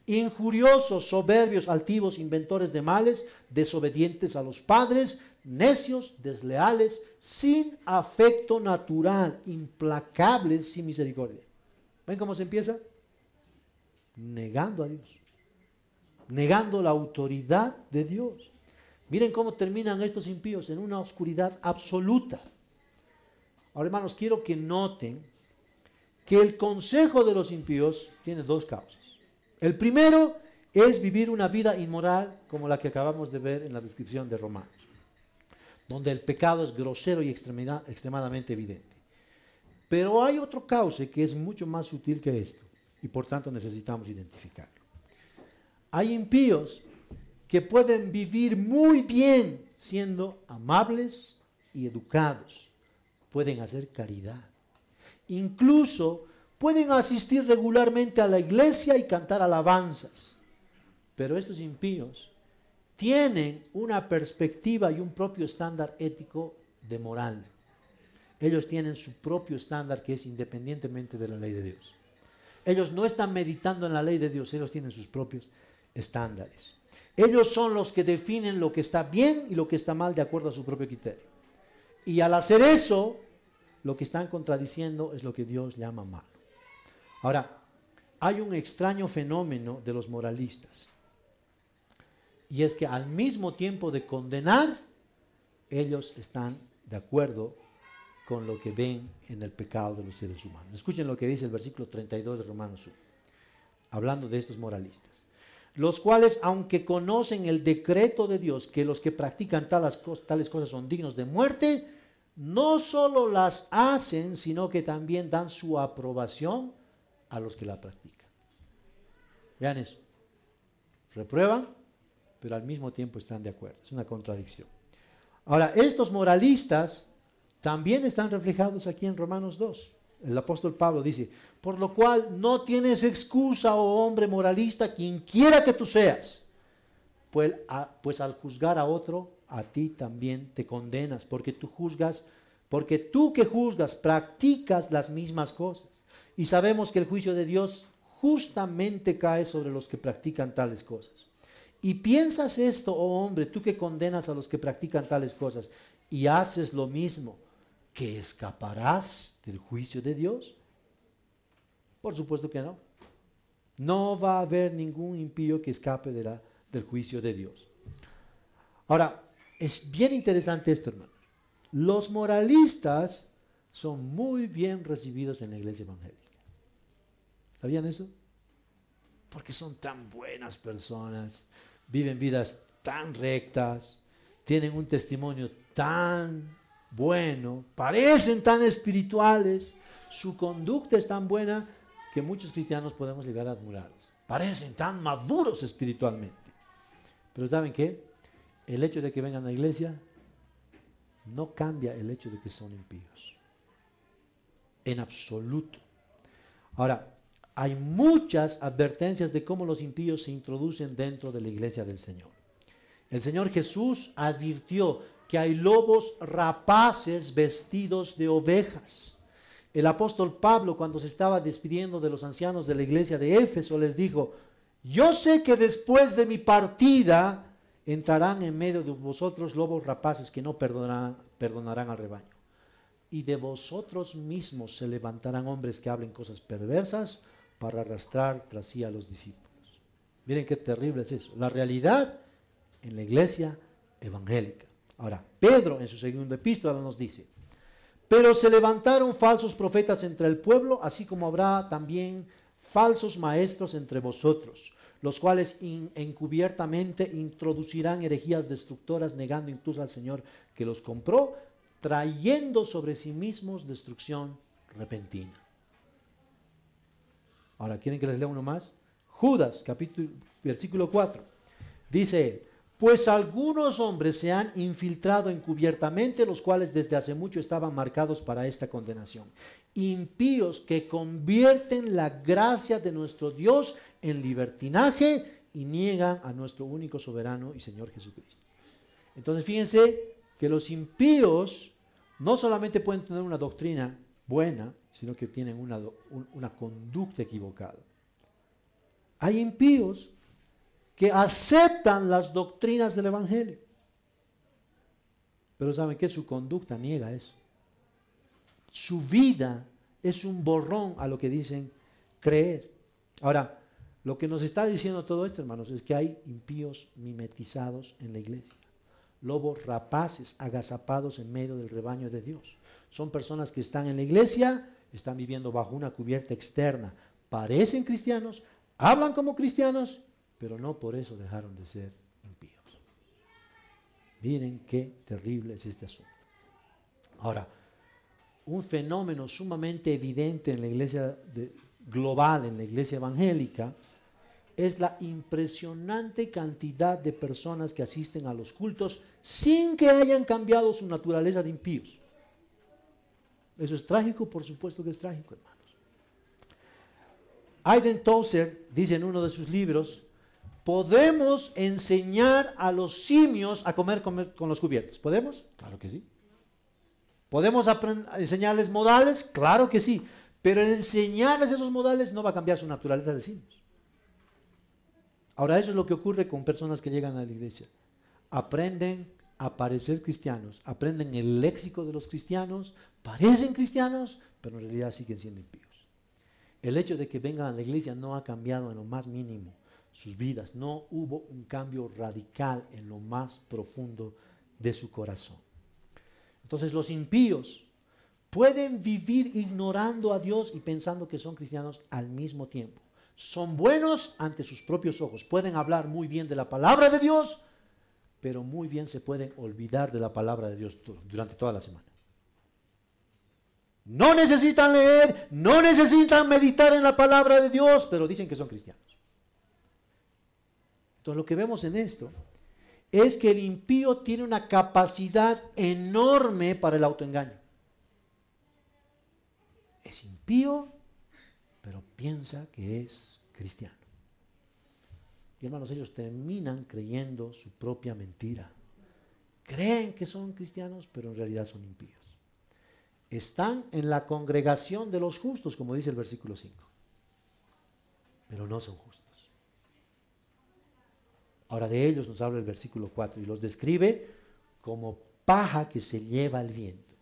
injuriosos, soberbios, altivos, inventores de males, desobedientes a los padres, necios, desleales, sin afecto natural, implacables, sin misericordia. ¿Ven cómo se empieza? Negando a Dios, negando la autoridad de Dios. Miren cómo terminan estos impíos en una oscuridad absoluta. Ahora, hermanos, quiero que noten que el consejo de los impíos tiene dos causas. El primero es vivir una vida inmoral como la que acabamos de ver en la descripción de Romanos, donde el pecado es grosero y extremadamente evidente. Pero hay otro cauce que es mucho más sutil que esto, y por tanto necesitamos identificarlo. Hay impíos que pueden vivir muy bien siendo amables y educados, pueden hacer caridad, incluso pueden asistir regularmente a la iglesia y cantar alabanzas, pero estos impíos tienen una perspectiva y un propio estándar ético de moral. Ellos tienen su propio estándar que es independientemente de la ley de Dios. Ellos no están meditando en la ley de Dios, ellos tienen sus propios estándares. Ellos son los que definen lo que está bien y lo que está mal de acuerdo a su propio criterio. Y al hacer eso, lo que están contradiciendo es lo que Dios llama malo. Ahora, hay un extraño fenómeno de los moralistas. Y es que al mismo tiempo de condenar, ellos están de acuerdo con lo que ven en el pecado de los seres humanos. Escuchen lo que dice el versículo 32 de Romanos 1, hablando de estos moralistas. Los cuales, aunque conocen el decreto de Dios, que los que practican tales cosas son dignos de muerte, no solo las hacen, sino que también dan su aprobación a los que la practican. Vean eso. Reprueban, pero al mismo tiempo están de acuerdo. Es una contradicción. Ahora, estos moralistas también están reflejados aquí en Romanos 2. El apóstol Pablo dice, por lo cual no tienes excusa, oh hombre moralista, quien quiera que tú seas, pues al juzgar a otro, a ti también te condenas, porque tú que juzgas practicas las mismas cosas. Y sabemos que el juicio de Dios justamente cae sobre los que practican tales cosas. Y piensas esto, oh hombre, tú que condenas a los que practican tales cosas y haces lo mismo, ¿que escaparás del juicio de Dios? Por supuesto que no. No va a haber ningún impío que escape del juicio de Dios. Ahora, es bien interesante esto, hermano. Los moralistas son muy bien recibidos en la iglesia evangélica. ¿Sabían eso? Porque son tan buenas personas, viven vidas tan rectas, tienen un testimonio tan bueno, parecen tan espirituales, su conducta es tan buena que muchos cristianos podemos llegar a admirarlos. Parecen tan maduros espiritualmente. Pero ¿saben qué? El hecho de que vengan a la iglesia no cambia el hecho de que son impíos. En absoluto. Ahora, hay muchas advertencias de cómo los impíos se introducen dentro de la iglesia del Señor. El Señor Jesús advirtió que hay lobos rapaces vestidos de ovejas. El apóstol Pablo, cuando se estaba despidiendo de los ancianos de la iglesia de Éfeso, les dijo, yo sé que después de mi partida entrarán en medio de vosotros lobos rapaces que no perdonarán al rebaño. Y de vosotros mismos se levantarán hombres que hablen cosas perversas para arrastrar tras sí a los discípulos. Miren qué terrible es eso. La realidad en la iglesia evangélica. Ahora, Pedro en su segunda epístola nos dice, pero se levantaron falsos profetas entre el pueblo, así como habrá también falsos maestros entre vosotros, los cuales encubiertamente introducirán herejías destructoras, negando incluso al Señor que los compró, trayendo sobre sí mismos destrucción repentina. Ahora, ¿quieren que les lea uno más? Judas, versículo 4, dice él, pues algunos hombres se han infiltrado encubiertamente, los cuales desde hace mucho estaban marcados para esta condenación. Impíos que convierten la gracia de nuestro Dios en libertinaje y niegan a nuestro único soberano y Señor Jesucristo. Entonces fíjense que los impíos no solamente pueden tener una doctrina buena, sino que tienen una conducta equivocada. Hay impíos que aceptan las doctrinas del Evangelio, pero ¿saben qué? Su conducta niega eso. Su vida es un borrón a lo que dicen creer. Ahora, lo que nos está diciendo todo esto, hermanos, es que hay impíos mimetizados en la iglesia, lobos rapaces agazapados en medio del rebaño de Dios. Son personas que están en la iglesia, están viviendo bajo una cubierta externa, parecen cristianos, hablan como cristianos, pero no por eso dejaron de ser impíos. Miren qué terrible es este asunto. Ahora, un fenómeno sumamente evidente en la iglesia global, en la iglesia evangélica, es la impresionante cantidad de personas que asisten a los cultos sin que hayan cambiado su naturaleza de impíos. Eso es trágico, por supuesto que es trágico, hermanos. Aiden Tozer dice en uno de sus libros: ¿podemos enseñar a los simios a comer con los cubiertos? ¿Podemos? Claro que sí. ¿Podemos enseñarles modales? Claro que sí. Pero en enseñarles esos modales no va a cambiar su naturaleza de simios. Ahora, eso es lo que ocurre con personas que llegan a la iglesia. Aprenden a parecer cristianos, aprenden el léxico de los cristianos, parecen cristianos, pero en realidad siguen siendo impíos. El hecho de que vengan a la iglesia no ha cambiado en lo más mínimo sus vidas. No hubo un cambio radical en lo más profundo de su corazón. Entonces los impíos pueden vivir ignorando a Dios y pensando que son cristianos al mismo tiempo. Son buenos ante sus propios ojos. Pueden hablar muy bien de la palabra de Dios, pero muy bien se pueden olvidar de la palabra de Dios durante toda la semana. No necesitan leer, no necesitan meditar en la palabra de Dios, pero dicen que son cristianos. Entonces lo que vemos en esto es que el impío tiene una capacidad enorme para el autoengaño. Es impío, pero piensa que es cristiano. Y hermanos, ellos terminan creyendo su propia mentira. Creen que son cristianos, pero en realidad son impíos. Están en la congregación de los justos, como dice el versículo 5, pero no son justos. Ahora de ellos nos habla el versículo 4 y los describe como paja que se lleva el viento.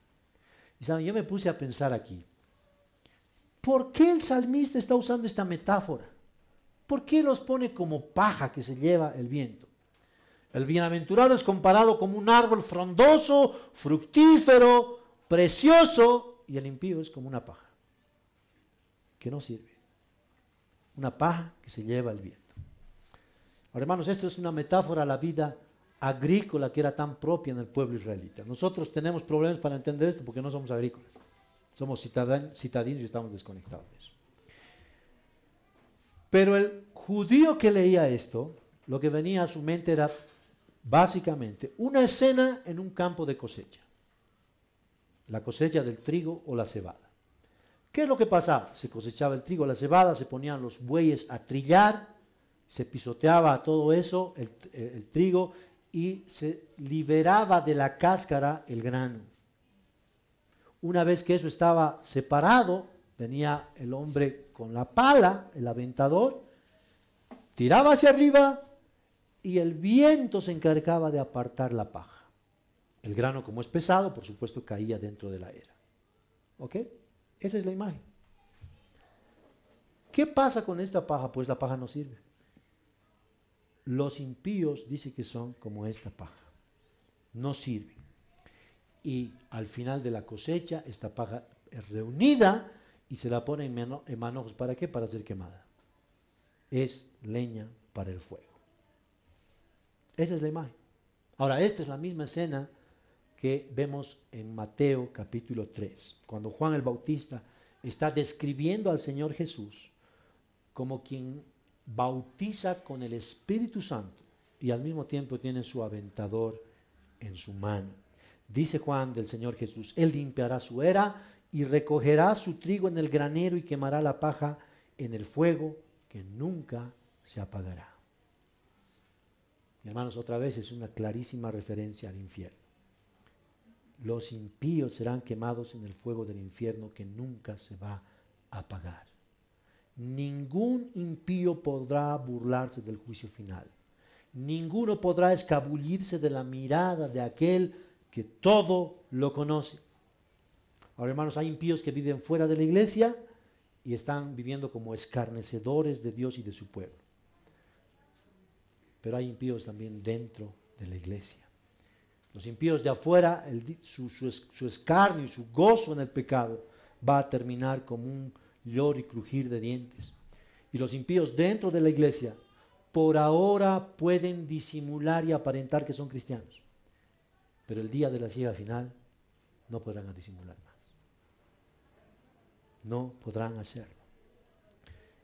Y saben, yo me puse a pensar aquí, ¿por qué el salmista está usando esta metáfora? ¿Por qué los pone como paja que se lleva el viento? El bienaventurado es comparado como un árbol frondoso, fructífero, precioso, y el impío es como una paja que no sirve. Una paja que se lleva el viento. Ahora, hermanos, esto es una metáfora a la vida agrícola que era tan propia en el pueblo israelita. Nosotros tenemos problemas para entender esto porque no somos agrícolas. Somos citadinos y estamos desconectados de eso. Pero el judío que leía esto, lo que venía a su mente era básicamente una escena en un campo de cosecha. La cosecha del trigo o la cebada. ¿Qué es lo que pasaba? Se cosechaba el trigo, la cebada, se ponían los bueyes a trillar, se pisoteaba todo eso, el trigo, y se liberaba de la cáscara el grano. Una vez que eso estaba separado, venía el hombre con la pala, el aventador, tiraba hacia arriba y el viento se encargaba de apartar la paja. El grano, como es pesado, por supuesto caía dentro de la era. ¿Ok? Esa es la imagen. ¿Qué pasa con esta paja? Pues la paja no sirve. Los impíos dice que son como esta paja. No sirven. Y al final de la cosecha, esta paja es reunida y se la pone en manojos. ¿Para qué? Para ser quemada. Es leña para el fuego. Esa es la imagen. Ahora, esta es la misma escena que vemos en Mateo capítulo 3, cuando Juan el Bautista está describiendo al Señor Jesús como quien bautiza con el Espíritu Santo y al mismo tiempo tiene su aventador en su mano. Dice Juan del Señor Jesús: Él limpiará su era y recogerá su trigo en el granero y quemará la paja en el fuego que nunca se apagará. Hermanos, otra vez es una clarísima referencia al infierno. Los impíos serán quemados en el fuego del infierno que nunca se va a apagar. Ningún impío podrá burlarse del juicio final. Ninguno podrá escabullirse de la mirada de aquel que todo lo conoce. Ahora, hermanos, hay impíos que viven fuera de la iglesia y están viviendo como escarnecedores de Dios y de su pueblo. Pero hay impíos también dentro de la iglesia. Los impíos de afuera, su escarnio y su gozo en el pecado va a terminar como un lloro y crujir de dientes. Y los impíos dentro de la iglesia, por ahora pueden disimular y aparentar que son cristianos. Pero el día de la siega final no podrán disimular más. No podrán hacerlo.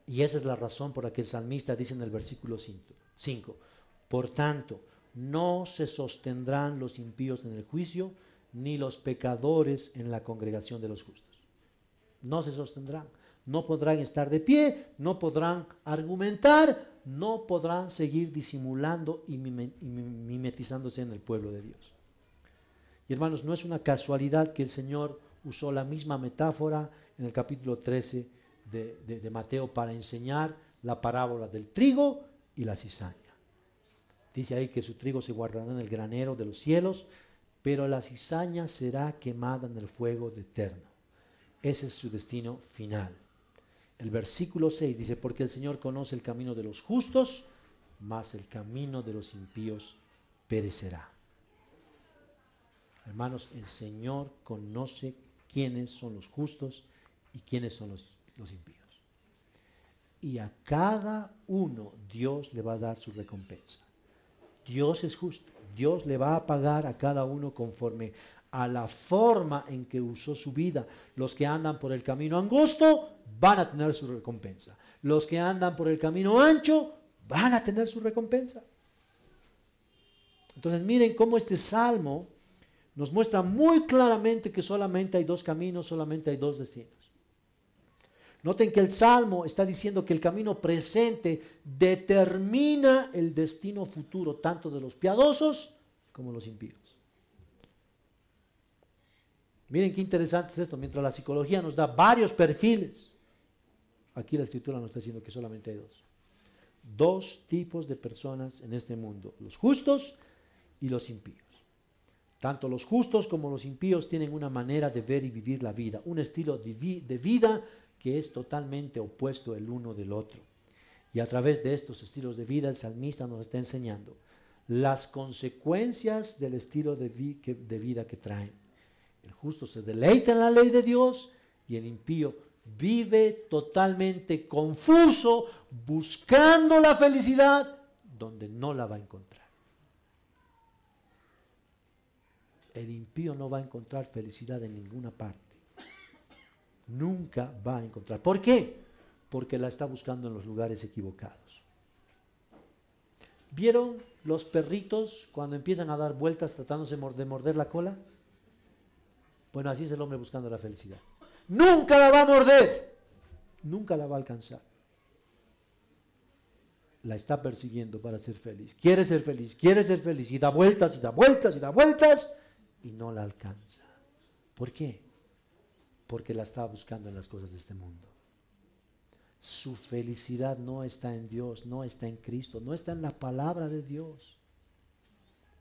Y esa es la razón por la que el salmista dice en el versículo 5, por tanto, no se sostendrán los impíos en el juicio, ni los pecadores en la congregación de los justos. No se sostendrán, no podrán estar de pie, no podrán argumentar, no podrán seguir disimulando y mimetizándose en el pueblo de Dios. Y hermanos, no es una casualidad que el Señor usó la misma metáfora en el capítulo 13 de Mateo para enseñar la parábola del trigo y la cizaña. Dice ahí que su trigo se guardará en el granero de los cielos, pero la cizaña será quemada en el fuego de eterno. Ese es su destino final. El versículo 6 dice, porque el Señor conoce el camino de los justos, mas el camino de los impíos perecerá. Hermanos, el Señor conoce quiénes son los justos y quiénes son los impíos. Y a cada uno Dios le va a dar su recompensa. Dios es justo. Dios le va a pagar a cada uno conforme a la forma en que usó su vida. Los que andan por el camino angosto van a tener su recompensa. Los que andan por el camino ancho van a tener su recompensa. Entonces miren cómo este salmo nos muestra muy claramente que solamente hay dos caminos, solamente hay dos destinos. Noten que el Salmo está diciendo que el camino presente determina el destino futuro, tanto de los piadosos como los impíos. Miren qué interesante es esto, mientras la psicología nos da varios perfiles, aquí la Escritura nos está diciendo que solamente hay dos. Dos tipos de personas en este mundo, los justos y los impíos. Tanto los justos como los impíos tienen una manera de ver y vivir la vida, un estilo de vida que es totalmente opuesto el uno del otro. Y a través de estos estilos de vida, el salmista nos está enseñando las consecuencias del estilo de vida que traen. El justo se deleita en la ley de Dios y el impío vive totalmente confuso, buscando la felicidad donde no la va a encontrar. El impío no va a encontrar felicidad en ninguna parte. Nunca va a encontrar. ¿Por qué? Porque la está buscando en los lugares equivocados. ¿Vieron los perritos cuando empiezan a dar vueltas tratándose de morder la cola? Bueno, así es el hombre buscando la felicidad. Nunca la va a morder. Nunca la va a alcanzar. La está persiguiendo para ser feliz. Quiere ser feliz, quiere ser feliz. Y da vueltas, y da vueltas, y da vueltas. Y no la alcanza. ¿Por qué? Porque la está buscando en las cosas de este mundo. Su felicidad no está en Dios, no está en Cristo, no está en la palabra de Dios.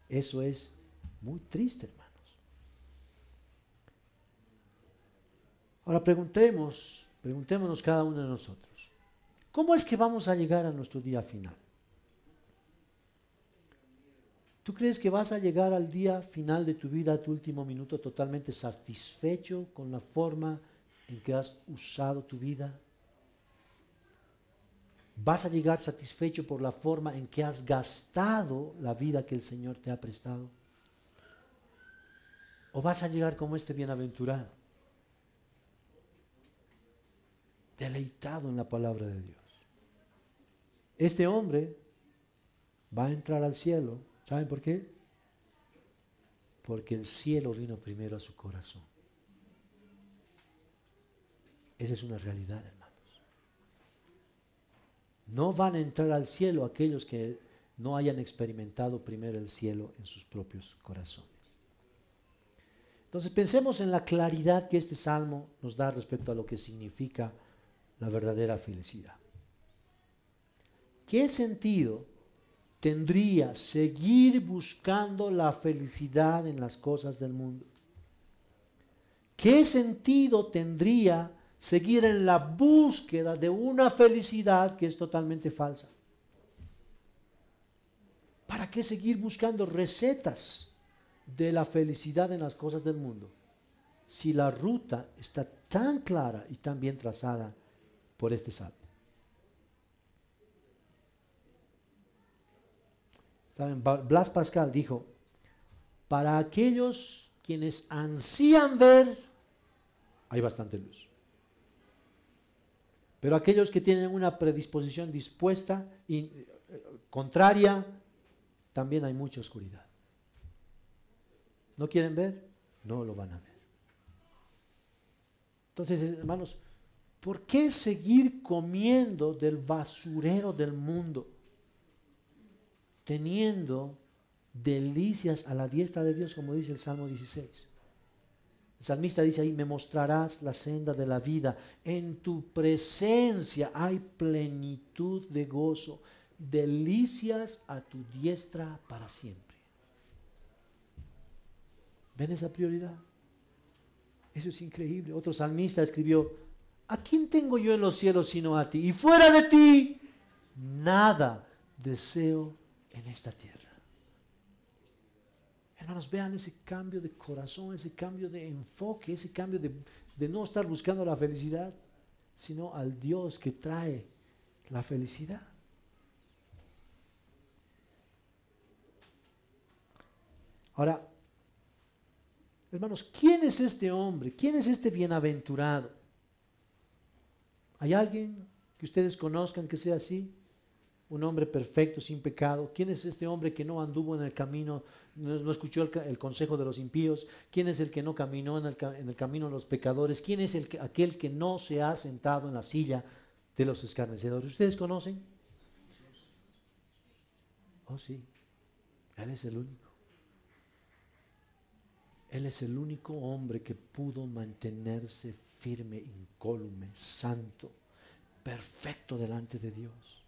Eso es muy triste, hermanos. Ahora preguntémonos cada uno de nosotros, ¿cómo es que vamos a llegar a nuestro día final? ¿Tú crees que vas a llegar al día final de tu vida, a tu último minuto, totalmente satisfecho con la forma en que has usado tu vida? ¿Vas a llegar satisfecho por la forma en que has gastado la vida que el Señor te ha prestado? ¿O vas a llegar como este bienaventurado, deleitado en la palabra de Dios? Este hombre va a entrar al cielo. ¿Saben por qué? Porque el cielo vino primero a su corazón. Esa es una realidad, hermanos. No van a entrar al cielo aquellos que no hayan experimentado primero el cielo en sus propios corazones. Entonces pensemos en la claridad que este salmo nos da respecto a lo que significa la verdadera felicidad. ¿Qué sentido tendría seguir buscando la felicidad en las cosas del mundo? ¿Qué sentido tendría seguir en la búsqueda de una felicidad que es totalmente falsa? ¿Para qué seguir buscando recetas de la felicidad en las cosas del mundo si la ruta está tan clara y tan bien trazada por este salmo? ¿Saben? Blas Pascal dijo, para aquellos quienes ansían ver, hay bastante luz. Pero aquellos que tienen una predisposición dispuesta y contraria, también hay mucha oscuridad. ¿No quieren ver? No lo van a ver. Entonces, hermanos, ¿por qué seguir comiendo del basurero del mundo, teniendo delicias a la diestra de Dios, como dice el Salmo 16? El salmista dice ahí, me mostrarás la senda de la vida, en tu presencia hay plenitud de gozo, delicias a tu diestra para siempre. ¿Ven esa prioridad? Eso es increíble. Otro salmista escribió, ¿a quién tengo yo en los cielos sino a ti? Y fuera de ti, nada deseo en esta tierra. Hermanos, vean ese cambio de corazón, ese cambio de enfoque, ese cambio de no estar buscando la felicidad, sino al Dios que trae la felicidad. Ahora, hermanos, ¿quién es este hombre? ¿Quién es este bienaventurado? ¿Hay alguien que ustedes conozcan que sea así? Un hombre perfecto, sin pecado. ¿Quién es este hombre que no anduvo en el camino, no escuchó el consejo de los impíos? ¿Quién es el que no caminó en el camino de los pecadores? ¿Quién es aquel que no se ha sentado en la silla de los escarnecedores? ¿Ustedes conocen? Oh, sí. Él es el único. Él es el único hombre que pudo mantenerse firme, incólume, santo, perfecto delante de Dios.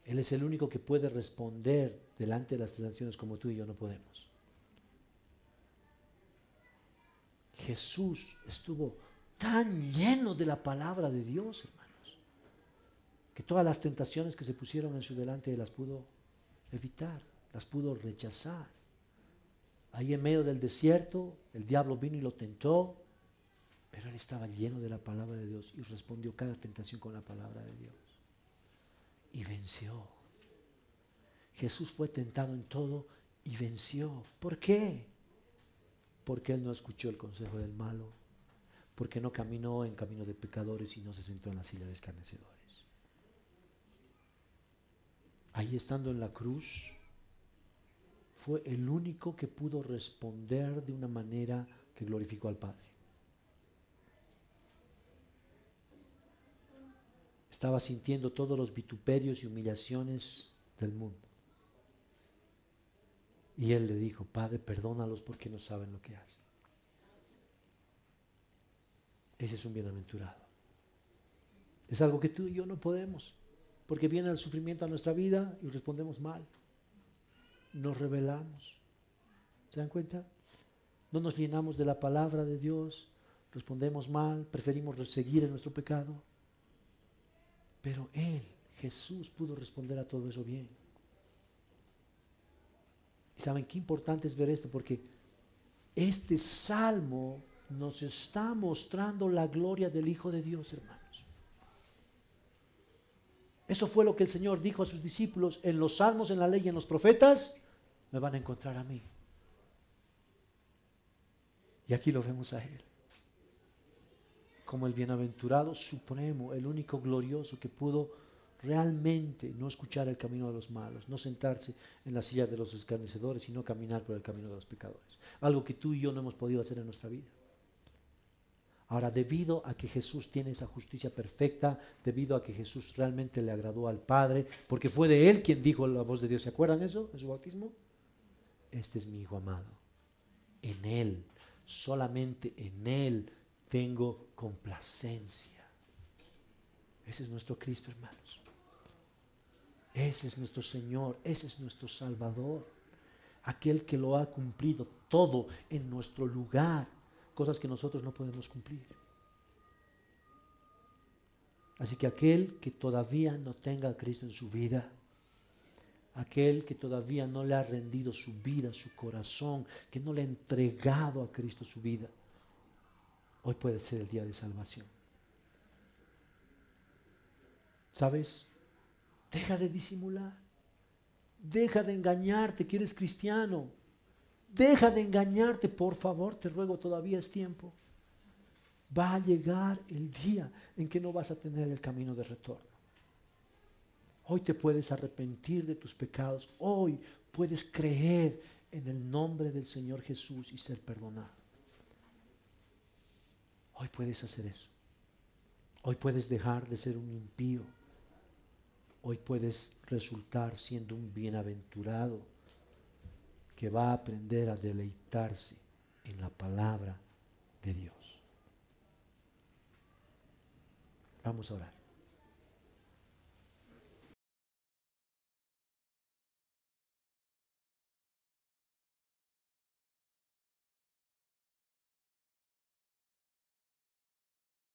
Él es el único que puede responder delante de las tentaciones como tú y yo no podemos. Jesús estuvo tan lleno de la palabra de Dios, hermanos, que todas las tentaciones que se pusieron en su delante las pudo evitar, las pudo rechazar. Ahí en medio del desierto, el diablo vino y lo tentó, pero él estaba lleno de la palabra de Dios y respondió cada tentación con la palabra de Dios. Y venció. Jesús fue tentado en todo y venció. ¿Por qué? Porque él no escuchó el consejo del malo, porque no caminó en camino de pecadores y no se sentó en la silla de escarnecedores. Ahí estando en la cruz, fue el único que pudo responder de una manera que glorificó al Padre. Estaba sintiendo todos los vituperios y humillaciones del mundo. Y él le dijo, Padre, perdónalos porque no saben lo que hacen. Ese es un bienaventurado. Es algo que tú y yo no podemos, porque viene el sufrimiento a nuestra vida y respondemos mal. Nos rebelamos. ¿Se dan cuenta? No nos llenamos de la palabra de Dios, respondemos mal, preferimos seguir en nuestro pecado. Pero Él, Jesús, pudo responder a todo eso bien. ¿Y saben qué importante es ver esto? Porque este salmo nos está mostrando la gloria del Hijo de Dios, hermanos. Eso fue lo que el Señor dijo a sus discípulos: en los salmos, en la ley y en los profetas me van a encontrar a mí. Y aquí lo vemos a Él como el bienaventurado supremo, el único glorioso que pudo realmente no escuchar el camino de los malos, no sentarse en la silla de los escarnecedores, sino caminar por el camino de los pecadores. Algo que tú y yo no hemos podido hacer en nuestra vida. Ahora, debido a que Jesús tiene esa justicia perfecta, debido a que Jesús realmente le agradó al Padre, porque fue de Él quien dijo la voz de Dios. ¿Se acuerdan eso en su bautismo? Este es mi Hijo amado. En Él, solamente en Él tengo complacencia. Ese es nuestro Cristo, hermanos. Ese es nuestro Señor, ese es nuestro Salvador. Aquel que lo ha cumplido todo en nuestro lugar, cosas que nosotros no podemos cumplir. Así que aquel que todavía no tenga a Cristo en su vida, aquel que todavía no le ha rendido su vida, su corazón, que no le ha entregado a Cristo su vida, hoy puede ser el día de salvación. ¿Sabes? Deja de disimular. Deja de engañarte que eres cristiano. Deja de engañarte, por favor, te ruego, todavía es tiempo. Va a llegar el día en que no vas a tener el camino de retorno. Hoy te puedes arrepentir de tus pecados. Hoy puedes creer en el nombre del Señor Jesús y ser perdonado. Hoy puedes hacer eso. Hoy puedes dejar de ser un impío. Hoy puedes resultar siendo un bienaventurado que va a aprender a deleitarse en la palabra de Dios. Vamos a orar.